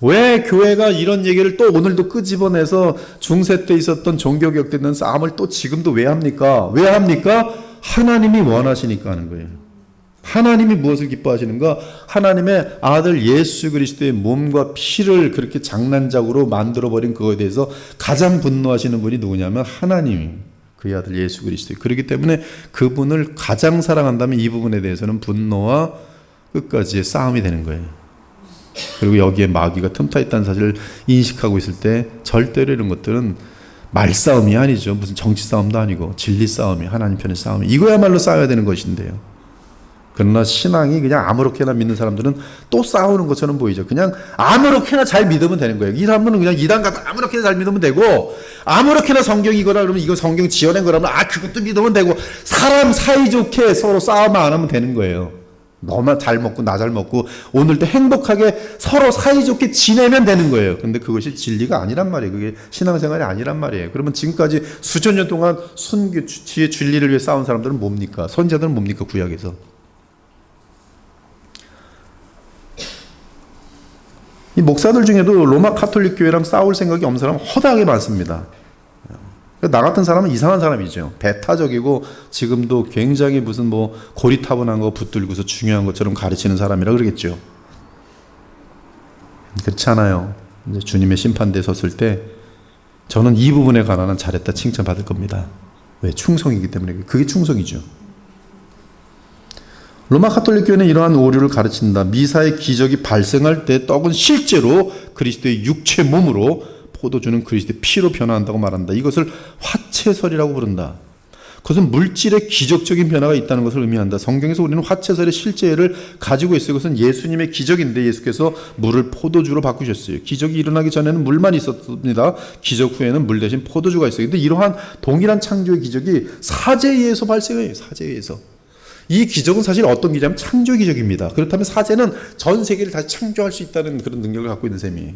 왜 교회가 이런 얘기를 또 오늘도 끄집어내서 중세 때 있었던 종교개혁 때 있는 싸움을 또 지금도 왜 합니까? 왜 합니까? 하나님이 원하시니까 하는 거예요. 하나님이 무엇을 기뻐하시는가? 하나님의 아들 예수 그리스도의 몸과 피를 그렇게 장난작으로 만들어버린 그거에 대해서 가장 분노하시는 분이 누구냐면 하나님, 그의 아들 예수 그리스도. 그렇기 때문에 그분을 가장 사랑한다면 이 부분에 대해서는 분노와 끝까지의 싸움이 되는 거예요. 그리고 여기에 마귀가 틈타 있다는 사실을 인식하고 있을 때 절대로 이런 것들은 말싸움이 아니죠. 무슨 정치 싸움도 아니고 진리 싸움이, 하나님 편의 싸움이, 이거야말로 싸워야 되는 것인데요. 그러나 신앙이 그냥 아무렇게나 믿는 사람들은 또 싸우는 것처럼 보이죠. 그냥 아무렇게나 잘 믿으면 되는 거예요. 이 사람은 그냥 이단 가서 아무렇게나 잘 믿으면 되고, 아무렇게나 성경이 이거라 그러면 이거 성경 지어낸 거라면 그것도 믿으면 되고, 사람 사이좋게 서로 싸움 안 하면 되는 거예요. 너만 잘 먹고 나 잘 먹고 오늘도 행복하게 서로 사이좋게 지내면 되는 거예요. 근데 그것이 진리가 아니란 말이에요. 그게 신앙생활이 아니란 말이에요. 그러면 지금까지 수천 년 동안 지의 진리를 위해 싸운 사람들은 뭡니까? 선지자들은 뭡니까? 구약에서. 이 목사들 중에도 로마 카톨릭 교회랑 싸울 생각이 없는 사람은 허다하게 많습니다. 나 같은 사람은 이상한 사람이죠. 배타적이고 지금도 굉장히 무슨 뭐 고리타분한 거 붙들고서 중요한 것처럼 가르치는 사람이라 그러겠죠. 그렇지 않아요. 이제 주님의 심판대에 섰을 때 저는 이 부분에 관한은 잘했다 칭찬받을 겁니다. 왜? 충성이기 때문에. 그게 충성이죠. 로마 카톨릭 교회는 이러한 오류를 가르친다. 미사의 기적이 발생할 때 떡은 실제로 그리스도의 육체 몸으로, 포도주는 그리스도의 피로 변화한다고 말한다. 이것을 화채설이라고 부른다. 그것은 물질의 기적적인 변화가 있다는 것을 의미한다. 성경에서 우리는 화채설의 실제를 가지고 있어요. 그것은 예수님의 기적인데 예수께서 물을 포도주로 바꾸셨어요. 기적이 일어나기 전에는 물만 있었습니다. 기적 후에는 물 대신 포도주가 있어요. 근데 이러한 동일한 창조의 기적이 사제에 의해서 발생해요. 사제에 의해서. 이 기적은 사실 어떤 기적이냐면 창조 기적입니다. 그렇다면 사제는 전 세계를 다시 창조할 수 있다는 그런 능력을 갖고 있는 셈이에요.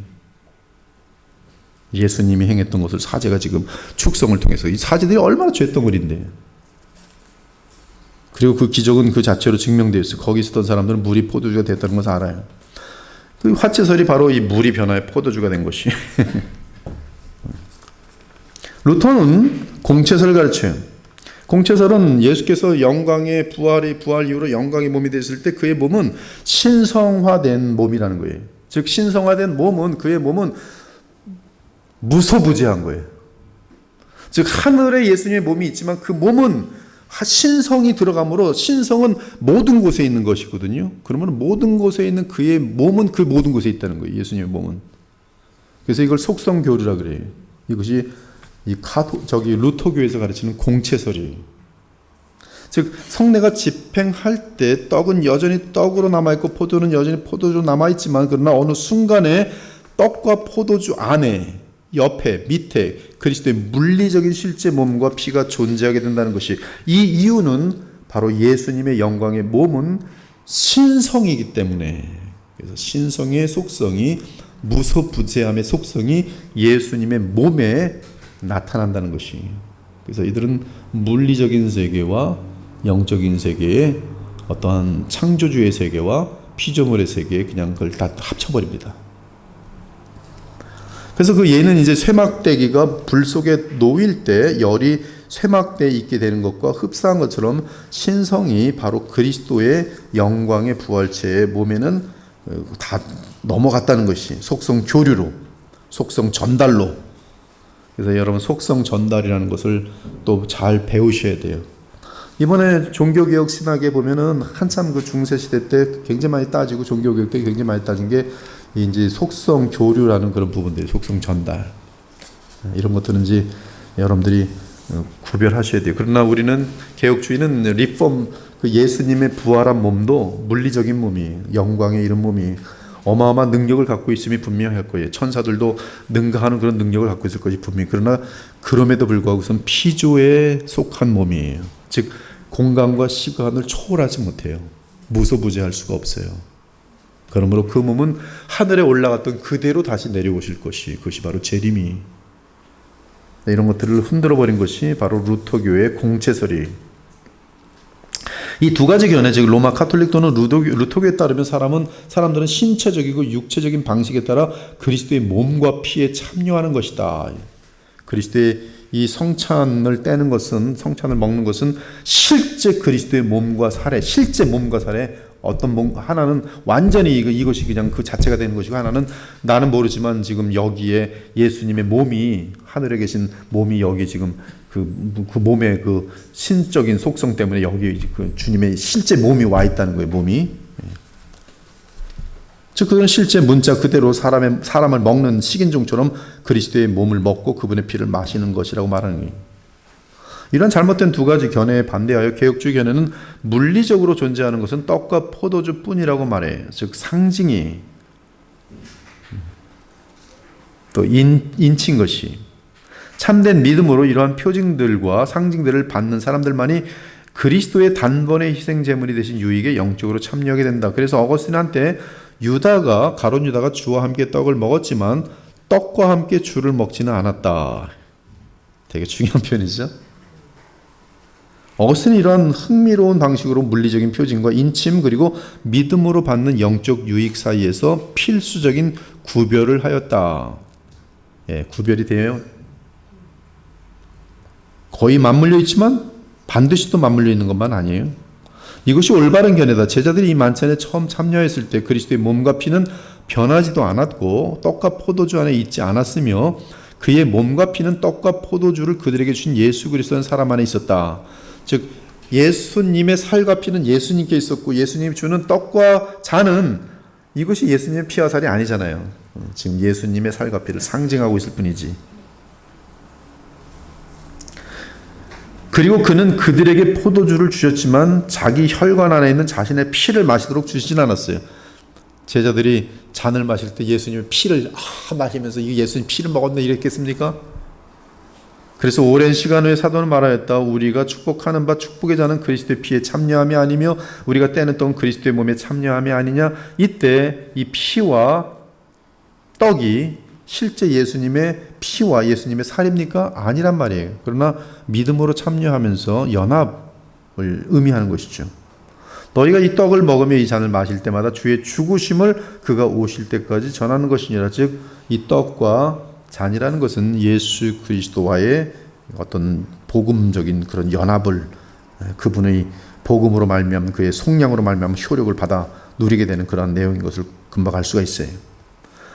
예수님이 행했던 것을 사제가 지금 축성을 통해서, 이 사제들이 얼마나 죄덩어리인데, 그리고 그 기적은 그 자체로 증명되어 있어요. 거기 있었던 사람들은 물이 포도주가 됐다는 것을 알아요. 그 화채설이 바로 이 물이 변화해 포도주가 된 것이. 루터는 공채설을 가르쳐요. 공채설은 예수께서 영광의 부활 이후로 영광의 몸이 됐을 때 그의 몸은 신성화된 몸이라는 거예요. 즉 신성화된 몸은, 그의 몸은 무소부재한 거예요. 즉 하늘에 예수님의 몸이 있지만 그 몸은 신성이 들어가므로, 신성은 모든 곳에 있는 것이거든요. 그러면 모든 곳에 있는 그의 몸은 그 모든 곳에 있다는 거예요. 예수님의 몸은. 그래서 이걸 속성교류라 그래요. 이것이 이 루터교에서 가르치는 공채설이에요. 즉 성례가 집행할 때 떡은 여전히 떡으로 남아있고 포도는 여전히 포도주로 남아있지만, 그러나 어느 순간에 떡과 포도주 안에, 옆에, 밑에 그리스도의 물리적인 실제 몸과 피가 존재하게 된다는 것이, 이 이유는 바로 예수님의 영광의 몸은 신성이기 때문에, 그래서 신성의 속성이, 무소부재함의 속성이 예수님의 몸에 나타난다는 것이, 그래서 이들은 물리적인 세계와 영적인 세계의 어떠한 창조주의 세계와 피조물의 세계에 그냥 그걸 다 합쳐버립니다. 그래서 그 예는 이제 쇠막대기가 불 속에 놓일 때 열이 쇠막대에 있게 되는 것과 흡사한 것처럼, 신성이 바로 그리스도의 영광의 부활체의 몸에는 다 넘어갔다는 것이 속성 교류로, 속성 전달로, 그래서 여러분 속성 전달이라는 것을 또 잘 배우셔야 돼요. 이번에 종교개혁 신학에 보면은 한참 그 중세 시대 때 굉장히 많이 따지고 종교개혁 때 굉장히 많이 따진 게 이제 속성 교류라는 그런 부분들이 속성 전달 이런 것들은 이제 여러분들이 구별하셔야 돼요. 그러나 우리는 개혁주의는 리폼 그 예수님의 부활한 몸도 물리적인 몸이 영광의 이런 몸이 어마어마한 능력을 갖고 있음이 분명할 거예요. 천사들도 능가하는 그런 능력을 갖고 있을 것이 분명히. 그러나 그럼에도 불구하고 우선 피조에 속한 몸이에요. 즉 공간과 시간을 초월하지 못해요. 무소부재할 수가 없어요. 그러므로 그 몸은 하늘에 올라갔던 그대로 다시 내려오실 것이 그것이 바로 재림이 이런 것들을 흔들어 버린 것이 바로 루터교의 공채설이. 이 두 가지 견해, 즉 로마 카톨릭 또는 루터교에 따르면 사람들은 신체적이고 육체적인 방식에 따라 그리스도의 몸과 피에 참여하는 것이다. 그리스도의 이 성찬을 떼는 것은, 성찬을 먹는 것은 실제 그리스도의 몸과 살에, 실제 몸과 살에 어떤 몸 하나는 완전히 이것이 그냥 그 자체가 되는 것이고, 하나는 나는 모르지만 지금 여기에 예수님의 몸이, 하늘에 계신 몸이 여기 지금 그 몸의 그 신적인 속성 때문에 여기 그 주님의 실제 몸이 와 있다는 거예요. 몸이. 즉 그건 실제 문자 그대로 사람을 먹는 식인종처럼 그리스도의 몸을 먹고 그분의 피를 마시는 것이라고 말하는 거예요. 이런 잘못된 두 가지 견해에 반대하여 개혁주의 견해는 물리적으로 존재하는 것은 떡과 포도주뿐이라고 말해요. 즉 상징이 또 인친 것이, 참된 믿음으로 이러한 표징들과 상징들을 받는 사람들만이 그리스도의 단번의 희생 제물이 되신 유익에 영적으로 참여하게 된다. 그래서 어거스틴 한때 가룟 유다가 주와 함께 떡을 먹었지만 떡과 함께 주를 먹지는 않았다. 되게 중요한 표현이죠. 어거스틴은 이러한 흥미로운 방식으로 물리적인 표징과 인침 그리고 믿음으로 받는 영적 유익 사이에서 필수적인 구별을 하였다. 구별이 돼요. 거의 맞물려 있지만 반드시 또 맞물려 있는 것만 아니에요. 이것이 올바른 견해다. 제자들이 이 만찬에 처음 참여했을 때 그리스도의 몸과 피는 변하지도 않았고 떡과 포도주 안에 있지 않았으며 그의 몸과 피는 떡과 포도주를 그들에게 주신 예수 그리스도라는 사람 안에 있었다. 즉 예수님의 살과 피는 예수님께 있었고 예수님이 주는 떡과 잔은 이것이 예수님의 피와 살이 아니잖아요. 지금 예수님의 살과 피를 상징하고 있을 뿐이지. 그리고 그는 그들에게 포도주를 주셨지만 자기 혈관 안에 있는 자신의 피를 마시도록 주시진 않았어요. 제자들이 잔을 마실 때 예수님의 피를 마시면서 이게 예수님 피를 먹었네 이랬겠습니까? 그래서 오랜 시간 후에 사도는 말하였다. 우리가 축복하는 바 축복의 잔은 그리스도의 피에 참여함이 아니며 우리가 떼는 떡은 그리스도의 몸에 참여함이 아니냐. 이때 이 피와 떡이 실제 예수님의 피와 예수님의 살입니까? 아니란 말이에요. 그러나 믿음으로 참여하면서 연합을 의미하는 것이죠. 너희가 이 떡을 먹으며 이 잔을 마실 때마다 주의 죽으심을 그가 오실 때까지 전하는 것이니라. 즉 이 떡과 잔이라는 것은 예수 그리스도와의 어떤 복음적인 그런 연합을, 그분의 복음으로 말미암은 그의 속량으로 말미암은 효력을 받아 누리게 되는 그러한 내용인 것을 금방 알 수가 있어요.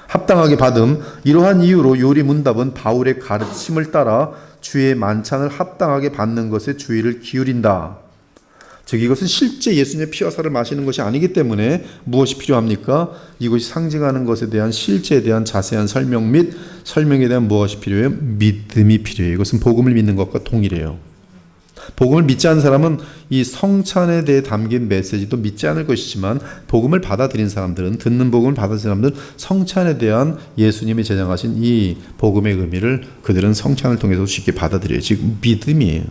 합당하게 받음. 이러한 이유로 요리 문답은 바울의 가르침을 따라 주의 만찬을 합당하게 받는 것에 주의를 기울인다. 즉 이것은 실제 예수님의 피와 살을 마시는 것이 아니기 때문에 무엇이 필요합니까? 이것이 상징하는 것에 대한 실제에 대한 자세한 설명 및 설명에 대한 무엇이 필요해요? 믿음이 필요해요. 이것은 복음을 믿는 것과 동일해요. 복음을 믿지 않는 사람은 이 성찬에 대해 담긴 메시지도 믿지 않을 것이지만 복음을 받아들인 사람들은, 듣는 복음을 받아들인 사람들은 성찬에 대한 예수님이 제정하신 이 복음의 의미를 그들은 성찬을 통해서 쉽게 받아들여요. 즉 믿음이에요.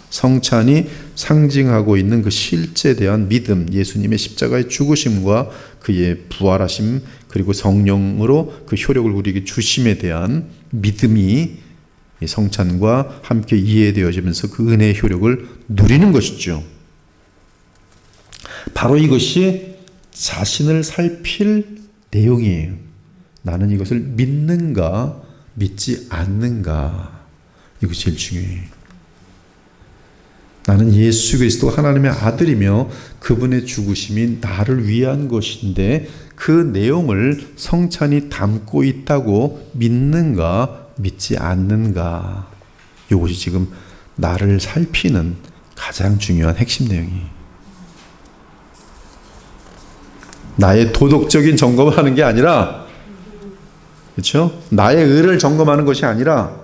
성찬이 상징하고 있는 그 실제에 대한 믿음, 예수님의 십자가의 죽으심과 그의 부활하심 그리고 성령으로 그 효력을 우리에게 주심에 대한 믿음이 성찬과 함께 이해되어지면서 그 은혜의 효력을 누리는 것이죠. 바로 이것이 자신을 살필 내용이에요. 나는 이것을 믿는가 믿지 않는가, 이것이 제일 중요해요. 나는 예수 그리스도 하나님의 아들이며 그분의 죽으심이 나를 위한 것인데 그 내용을 성찬이 담고 있다고 믿는가 믿지 않는가? 이것이 지금 나를 살피는 가장 중요한 핵심 내용이에요. 나의 도덕적인 점검을 하는 게 아니라, 그렇죠? 나의 의를 점검하는 것이 아니라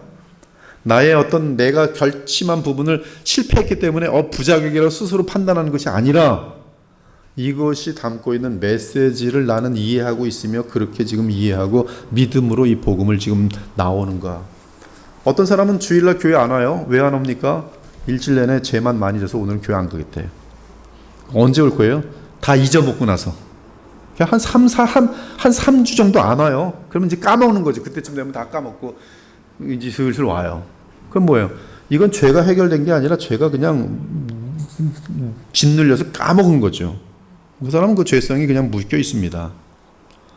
나의 어떤 내가 결심한 부분을 실패했기 때문에 부자격이라고 스스로 판단하는 것이 아니라 이것이 담고 있는 메시지를 나는 이해하고 있으며 그렇게 지금 이해하고 믿음으로 이 복음을 지금 나오는가. 어떤 사람은 주일날 교회 안 와요. 왜 안 옵니까? 일주일 내내 죄만 많이 져서 오늘 교회 안 가겠대요. 언제 올 거예요? 다 잊어먹고 나서. 한 3주 정도 안 와요. 그러면 이제 까먹는 거죠. 그때쯤 되면 다 까먹고 이제 슬슬 와요. 그럼 뭐예요? 이건 죄가 해결된 게 아니라 죄가 그냥 짓눌려서 까먹은 거죠. 그 사람은 그 죄성이 그냥 묶여 있습니다.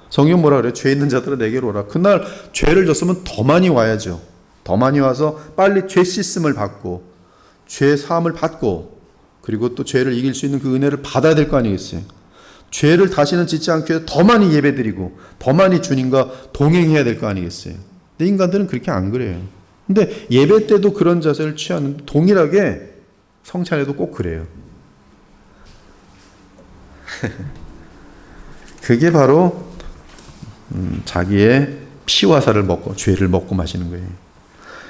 성경 뭐라 그래요? 죄 있는 자들아 내게로 오라. 그날 죄를 졌으면 더 많이 와야죠. 더 많이 와서 빨리 죄 씻음을 받고 죄 사함을 받고 그리고 또 죄를 이길 수 있는 그 은혜를 받아야 될 거 아니겠어요? 죄를 다시는 짓지 않기 위해서 더 많이 예배드리고 더 많이 주님과 동행해야 될 거 아니겠어요? 근데 인간들은 그렇게 안 그래요. 근데 예배 때도 그런 자세를 취하는 동일하게 성찬에도 꼭 그래요. 그게 바로 자기의 피와 살을 먹고 죄를 먹고 마시는 거예요.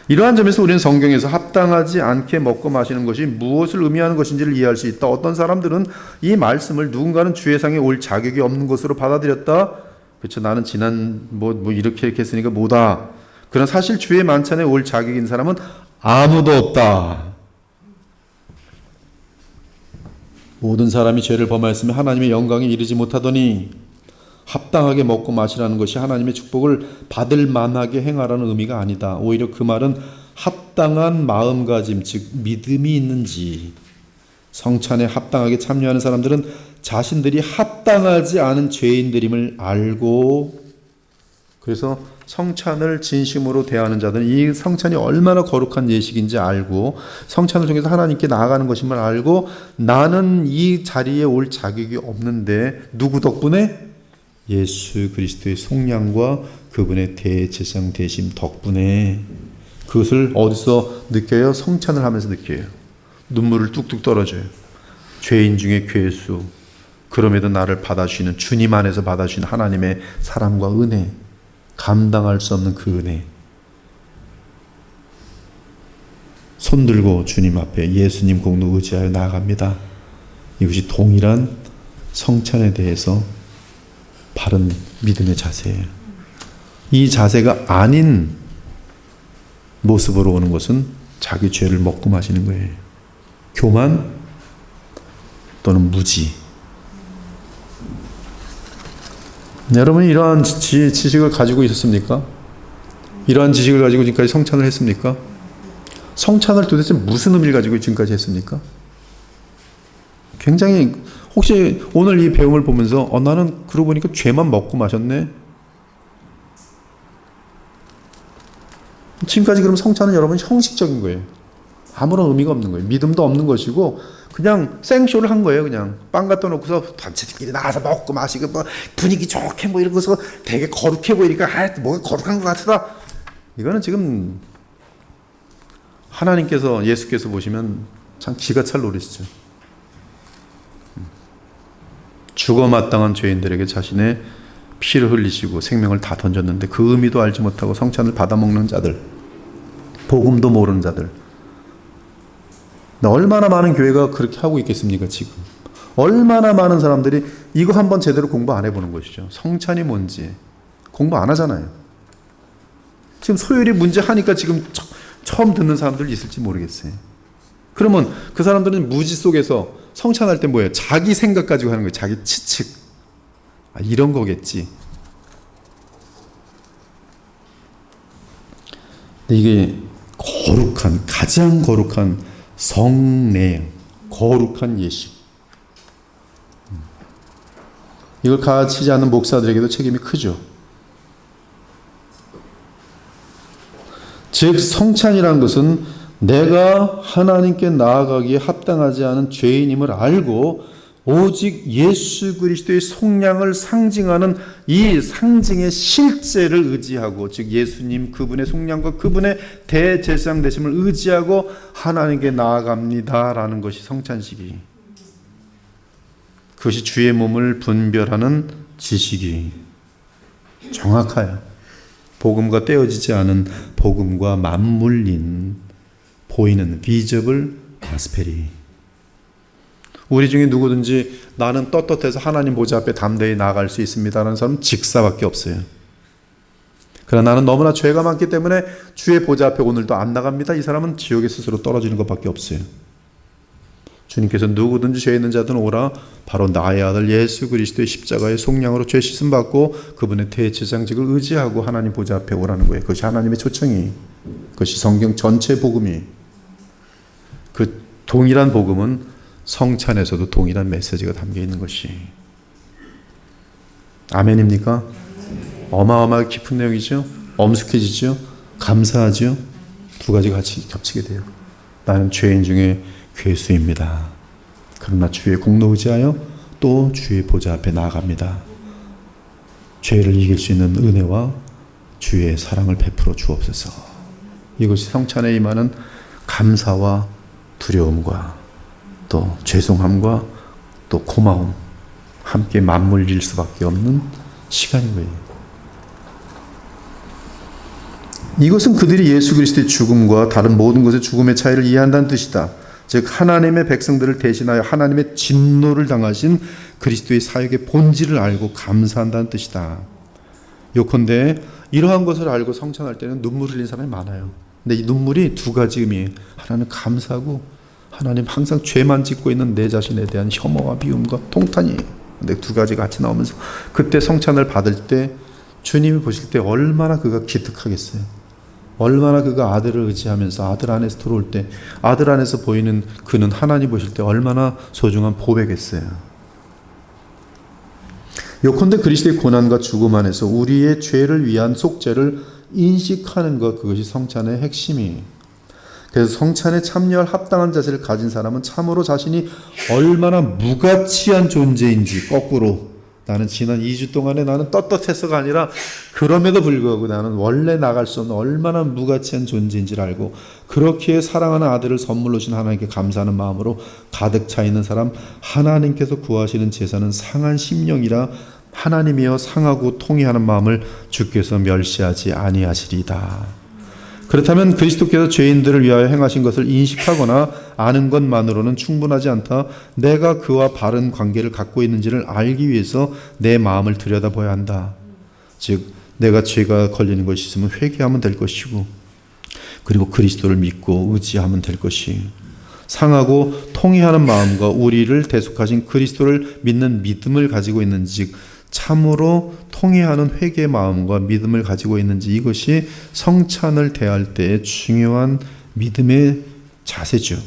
이러한 점에서 우리는 성경에서 합당하지 않게 먹고 마시는 것이 무엇을 의미하는 것인지를 이해할 수 있다. 어떤 사람들은 이 말씀을 누군가는 주회상에 올 자격이 없는 것으로 받아들였다. 그렇죠. 나는 지난 뭐 이렇게 했으니까 뭐다. 그런 사실 주의 만찬에 올 자격이 있는 사람은 아무도 없다. 모든 사람이 죄를 범하였으면 하나님의 영광에 이르지 못하더니 합당하게 먹고 마시라는 것이 하나님의 축복을 받을 만하게 행하라는 의미가 아니다. 오히려 그 말은 합당한 마음가짐, 즉 믿음이 있는지, 성찬에 합당하게 참여하는 사람들은 자신들이 합당하지 않은 죄인들임을 알고, 그래서 성찬을 진심으로 대하는 자들은 이 성찬이 얼마나 거룩한 예식인지 알고 성찬을 통해서 하나님께 나아가는 것임을 알고, 나는 이 자리에 올 자격이 없는데 누구 덕분에? 예수 그리스도의 속량과 그분의 대제사장 되심 덕분에. 그것을 어디서 느껴요? 성찬을 하면서 느껴요. 눈물을 뚝뚝 떨어져요. 죄인 중에 괴수, 그럼에도 나를 받아주시는 주님 안에서 받아주시는 하나님의 사랑과 은혜, 감당할 수 없는 그 은혜. 손들고 주님 앞에 예수님 공로 의지하여 나아갑니다. 이것이 동일한 성찬에 대해서 바른 믿음의 자세예요. 이 자세가 아닌 모습으로 오는 것은 자기 죄를 먹고 마시는 거예요. 교만 또는 무지. 여러분이 이러한 지식을 가지고 있었습니까? 이러한 지식을 가지고 지금까지 성찬을 했습니까? 성찬을 도대체 무슨 의미를 가지고 지금까지 했습니까? 굉장히, 혹시 오늘 이 배움을 보면서 나는 그러고 보니까 죄만 먹고 마셨네? 지금까지 그럼 성찬은 여러분 형식적인 거예요. 아무런 의미가 없는 거예요. 믿음도 없는 것이고 그냥 생쇼를 한 거예요. 그냥 빵 갖다 놓고서 단체들끼리 나가서 먹고 마시고 뭐 분위기 좋게 뭐 이러고서 되게 거룩해 보이니까 뭐가 거룩한 것 같다. 이거는 지금 하나님께서, 예수께서 보시면 참 기가 찰 노릇이죠. 죽어 마땅한 죄인들에게 자신의 피를 흘리시고 생명을 다 던졌는데 그 의미도 알지 못하고 성찬을 받아먹는 자들, 복음도 모르는 자들. 얼마나 많은 교회가 그렇게 하고 있겠습니까? 지금 얼마나 많은 사람들이 이거 한번 제대로 공부 안 해보는 것이죠. 성찬이 뭔지 공부 안 하잖아요. 지금 소율이 문제 하니까 지금 처음 듣는 사람들 있을지 모르겠어요. 그러면 그 사람들은 무지 속에서 성찬할 때 뭐예요? 자기 생각 가지고 하는 거예요. 자기 치측. 이런 거겠지. 근데 이게 거룩한, 가장 거룩한 성례, 거룩한 예식. 이걸 가르치지 않는 목사들에게도 책임이 크죠. 즉 성찬이라는 것은 내가 하나님께 나아가기에 합당하지 않은 죄인임을 알고 오직 예수 그리스도의 속량을 상징하는 이 상징의 실제를 의지하고, 즉 예수님 그분의 속량과 그분의 대제사장 되심을 의지하고 하나님께 나아갑니다라는 것이 성찬식이, 그것이 주의 몸을 분별하는 지식이 정확하여 복음과 떼어지지 않은 복음과 맞물린 보이는 비저블 가스펠이, 우리 중에 누구든지 나는 떳떳해서 하나님 보좌 앞에 담대히 나아갈 수 있습니다라는 사람은 직사밖에 없어요. 그러나 나는 너무나 죄가 많기 때문에 주의 보좌 앞에 오늘도 안 나갑니다. 이 사람은 지옥에 스스로 떨어지는 것밖에 없어요. 주님께서 누구든지 죄 있는 자들은 오라, 바로 나의 아들 예수 그리스도의 십자가의 속량으로 죄 씻음 받고 그분의 대제사장직을 의지하고 하나님 보좌 앞에 오라는 거예요. 그것이 하나님의 초청이, 그것이 성경 전체 복음이. 그 동일한 복음은 성찬에서도 동일한 메시지가 담겨 있는 것이. 아멘입니까? 어마어마하게 깊은 내용이죠. 엄숙해지죠. 감사하죠. 두 가지가 같이 겹치게 돼요. 나는 죄인 중에 괴수입니다. 그러나 주의 공로 의지하여 또 주의 보좌 앞에 나아갑니다. 죄를 이길 수 있는 은혜와 주의 사랑을 베풀어 주옵소서. 이것이 성찬에 임하는 감사와 두려움과 또 죄송함과 또 고마움 함께 맞물릴 수밖에 없는 시간인 거예요. 이것은 그들이 예수 그리스도의 죽음과 다른 모든 것의 죽음의 차이를 이해한다는 뜻이다. 즉 하나님의 백성들을 대신하여 하나님의 진노를 당하신 그리스도의 사역의 본질을 알고 감사한다는 뜻이다. 요컨대 이러한 것을 알고 성찬할 때는 눈물을 흘리는 사람이 많아요. 근데 이 눈물이 두 가지 의미예요. 하나는 감사하고, 하나님 항상 죄만 짓고 있는 내 자신에 대한 혐오와 미움과 통탄이에요. 근데 두 가지가 같이 나오면서 그때 성찬을 받을 때 주님이 보실 때 얼마나 그가 기특하겠어요. 얼마나 그가 아들을 의지하면서 아들 안에서 들어올 때 아들 안에서 보이는 그는 하나님 보실 때 얼마나 소중한 보배겠어요. 요컨대 그리스도의 고난과 죽음 안에서 우리의 죄를 위한 속죄를 인식하는 것, 그것이 성찬의 핵심이에요. 그래서 성찬에 참여할 합당한 자세를 가진 사람은 참으로 자신이 얼마나 무가치한 존재인지, 거꾸로 나는 지난 2주 동안에 나는 떳떳해서가 아니라 그럼에도 불구하고 나는 원래 나갈 수 없는 얼마나 무가치한 존재인지를 알고 그렇게 사랑하는 아들을 선물로 주신 하나님께 감사하는 마음으로 가득 차 있는 사람, 하나님께서 구하시는 제사는 상한 심령이라 하나님이여 상하고 통회하는 마음을 주께서 멸시하지 아니하시리다. 그렇다면 그리스도께서 죄인들을 위하여 행하신 것을 인식하거나 아는 것만으로는 충분하지 않다. 내가 그와 바른 관계를 갖고 있는지를 알기 위해서 내 마음을 들여다봐야 한다. 즉 내가 죄가 걸리는 것이 있으면 회개하면 될 것이고, 그리고 그리스도를 믿고 의지하면 될 것이, 상하고 통회하는 마음과 우리를 대속하신 그리스도를 믿는 믿음을 가지고 있는지, 참으로 통회하는 회개의 마음과 믿음을 가지고 있는지, 이것이 성찬을 대할 때의 중요한 믿음의 자세죠.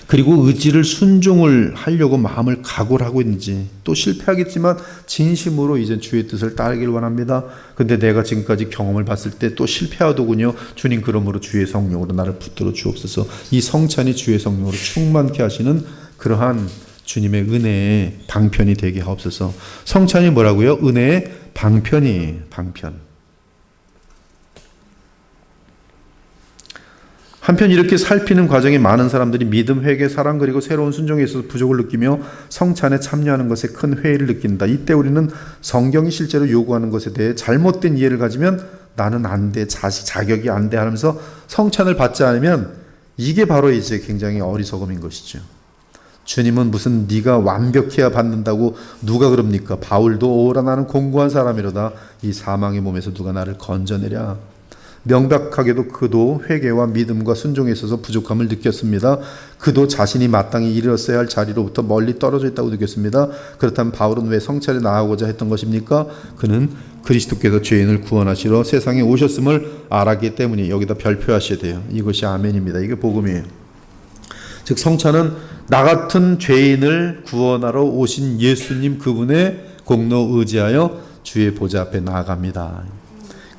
그리고 의지를 순종을 하려고 마음을 각오를 하고 있는지, 또 실패하겠지만 진심으로 이제 주의 뜻을 따르길 원합니다. 근데 내가 지금까지 경험을 봤을 때 또 실패하더군요. 주님, 그러므로 주의 성령으로 나를 붙들어 주옵소서. 이 성찬이 주의 성령으로 충만케 하시는 그러한 주님의 은혜의 방편이 되게 하옵소서. 성찬이 뭐라고요? 은혜의 방편이, 방편. 한편 이렇게 살피는 과정에 많은 사람들이 믿음, 회개, 사랑 그리고 새로운 순종에 있어서 부족을 느끼며 성찬에 참여하는 것에 큰 회의를 느낀다. 이때 우리는 성경이 실제로 요구하는 것에 대해 잘못된 이해를 가지면 나는 안 돼, 자격이 안 돼 하면서 성찬을 받지 않으면 이게 바로 이제 굉장히 어리석음인 것이죠. 주님은 무슨 네가 완벽해야 받는다고 누가 그럽니까? 바울도 오라 나는 공고한 사람이로다. 이 사망의 몸에서 누가 나를 건져내랴. 명백하게도 그도 회개와 믿음과 순종에 있어서 부족함을 느꼈습니다. 그도 자신이 마땅히 이르렀어야 할 자리로부터 멀리 떨어져 있다고 느꼈습니다. 그렇다면 바울은 왜 성찬에 나아가고자 했던 것입니까? 그는 그리스도께서 죄인을 구원하시러 세상에 오셨음을 알았기 때문에, 여기다 별표하셔야 돼요. 이것이 아멘입니다. 이게 복음이에요. 즉 성찬은 나 같은 죄인을 구원하러 오신 예수님 그분의 공로 의지하여 주의 보좌 앞에 나아갑니다.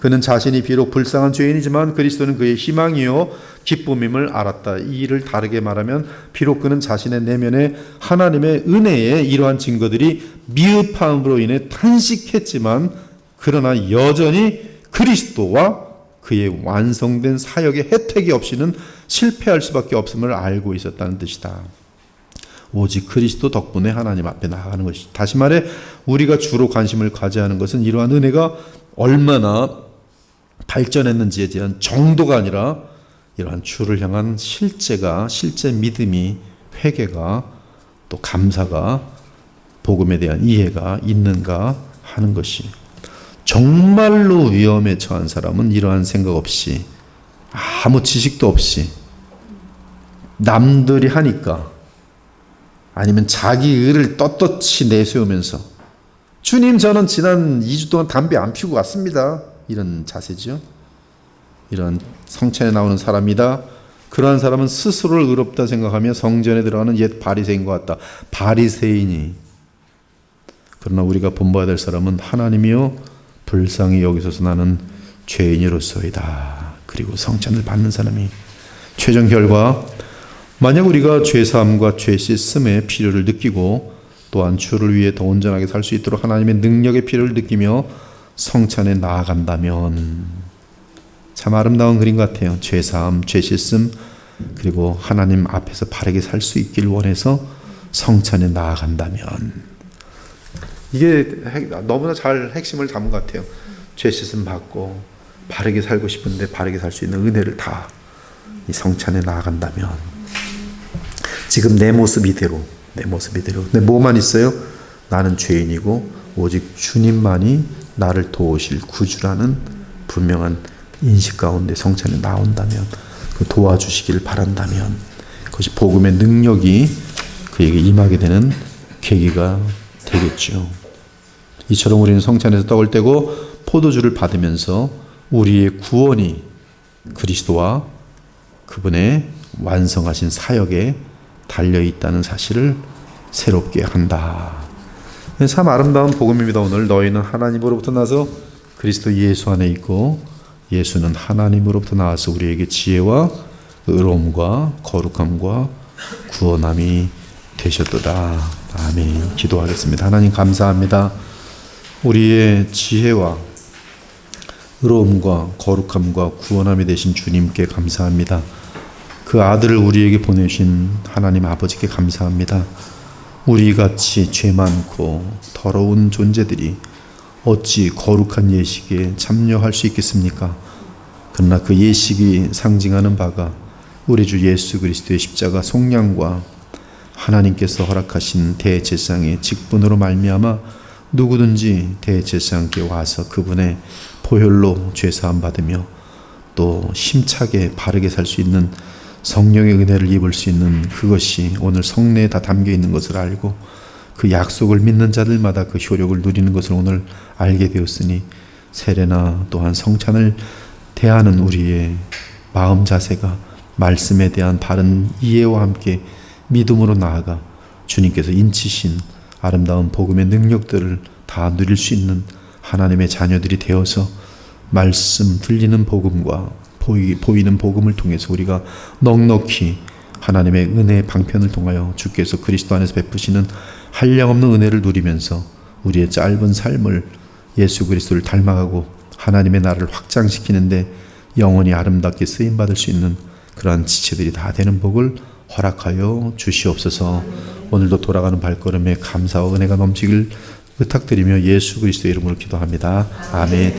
그는 자신이 비록 불쌍한 죄인이지만 그리스도는 그의 희망이요 기쁨임을 알았다. 이 일을 다르게 말하면 비록 그는 자신의 내면에 하나님의 은혜의 이러한 증거들이 미흡함으로 인해 탄식했지만 그러나 여전히 그리스도와 그의 완성된 사역의 혜택이 없이는 실패할 수밖에 없음을 알고 있었다는 뜻이다. 오직 그리스도 덕분에 하나님 앞에 나아가는 것이다. 다시 말해 우리가 주로 관심을 가져야 하는 것은 이러한 은혜가 얼마나 발전했는지에 대한 정도가 아니라 이러한 주를 향한 실제 믿음이, 회개가, 또 감사가, 복음에 대한 이해가 있는가 하는 것이. 정말로 위험에 처한 사람은 이러한 생각 없이, 아무 지식도 없이 남들이 하니까, 아니면 자기 의를 떳떳이 내세우면서 주님 저는 지난 2주 동안 담배 안 피우고 왔습니다, 이런 자세죠. 이런 성찬에 나오는 사람이다. 그러한 사람은 스스로를 의롭다 생각하며 성전에 들어가는 옛 바리새인과 같다. 바리새인이. 그러나 우리가 본받아야 될 사람은 하나님이요 불쌍히 여기소서 나는 죄인으로서이다. 그리고 성찬을 받는 사람이. 최종 결과 만약 우리가 죄사함과 죄 씻음의 필요를 느끼고 또한 주를 위해 더 온전하게 살 수 있도록 하나님의 능력의 필요를 느끼며 성찬에 나아간다면 참 아름다운 그림 같아요. 죄사함, 죄 씻음, 그리고 하나님 앞에서 바르게 살 수 있길 원해서 성찬에 나아간다면 이게 너무나 잘 핵심을 담은 것 같아요. 죄 씻음 받고 바르게 살고 싶은데 바르게 살 수 있는 은혜를 다 이 성찬에 나아간다면 지금 내 모습 이대로 근데 뭐만 있어요? 나는 죄인이고 오직 주님만이 나를 도우실 구주라는 분명한 인식 가운데 성찬에 나온다면, 그 도와주시기를 바란다면 그것이 복음의 능력이 그에게 임하게 되는 계기가 되겠죠. 이처럼 우리는 성찬에서 떡을 떼고 포도주를 받으면서 우리의 구원이 그리스도와 그분의 완성하신 사역에 달려있다는 사실을 새롭게 한다. 참 아름다운 복음입니다. 오늘 너희는 하나님으로부터 나서 그리스도 예수 안에 있고 예수는 하나님으로부터 나와서 우리에게 지혜와 의로움과 거룩함과 구원함이 되셨도다. 아멘. 기도하겠습니다. 하나님 감사합니다. 우리의 지혜와 의로움과 거룩함과 구원함이 되신 주님께 감사합니다. 그 아들을 우리에게 보내신 하나님 아버지께 감사합니다. 우리같이 죄 많고 더러운 존재들이 어찌 거룩한 예식에 참여할 수 있겠습니까? 그러나 그 예식이 상징하는 바가 우리 주 예수 그리스도의 십자가 속량과 하나님께서 허락하신 대제사장의 직분으로 말미암아 누구든지 대제사장께 와서 그분의 보혈로 죄사함 받으며 또 힘차게 바르게 살 수 있는 성령의 은혜를 입을 수 있는 그것이 오늘 성례에 다 담겨 있는 것을 알고 그 약속을 믿는 자들마다 그 효력을 누리는 것을 오늘 알게 되었으니 세례나 또한 성찬을 대하는 우리의 마음 자세가 말씀에 대한 바른 이해와 함께 믿음으로 나아가 주님께서 인치신 아름다운 복음의 능력들을 다 누릴 수 있는 하나님의 자녀들이 되어서 말씀 들리는 복음과 보이는 복음을 통해서 우리가 넉넉히 하나님의 은혜의 방편을 통하여 주께서 그리스도 안에서 베푸시는 한량없는 은혜를 누리면서 우리의 짧은 삶을 예수 그리스도를 닮아가고 하나님의 나라를 확장시키는데 영원히 아름답게 쓰임받을 수 있는 그러한 지체들이 다 되는 복을 허락하여 주시옵소서. 오늘도 돌아가는 발걸음에 감사와 은혜가 넘치길 부탁드리며 예수 그리스도의 이름으로 기도합니다. 아멘.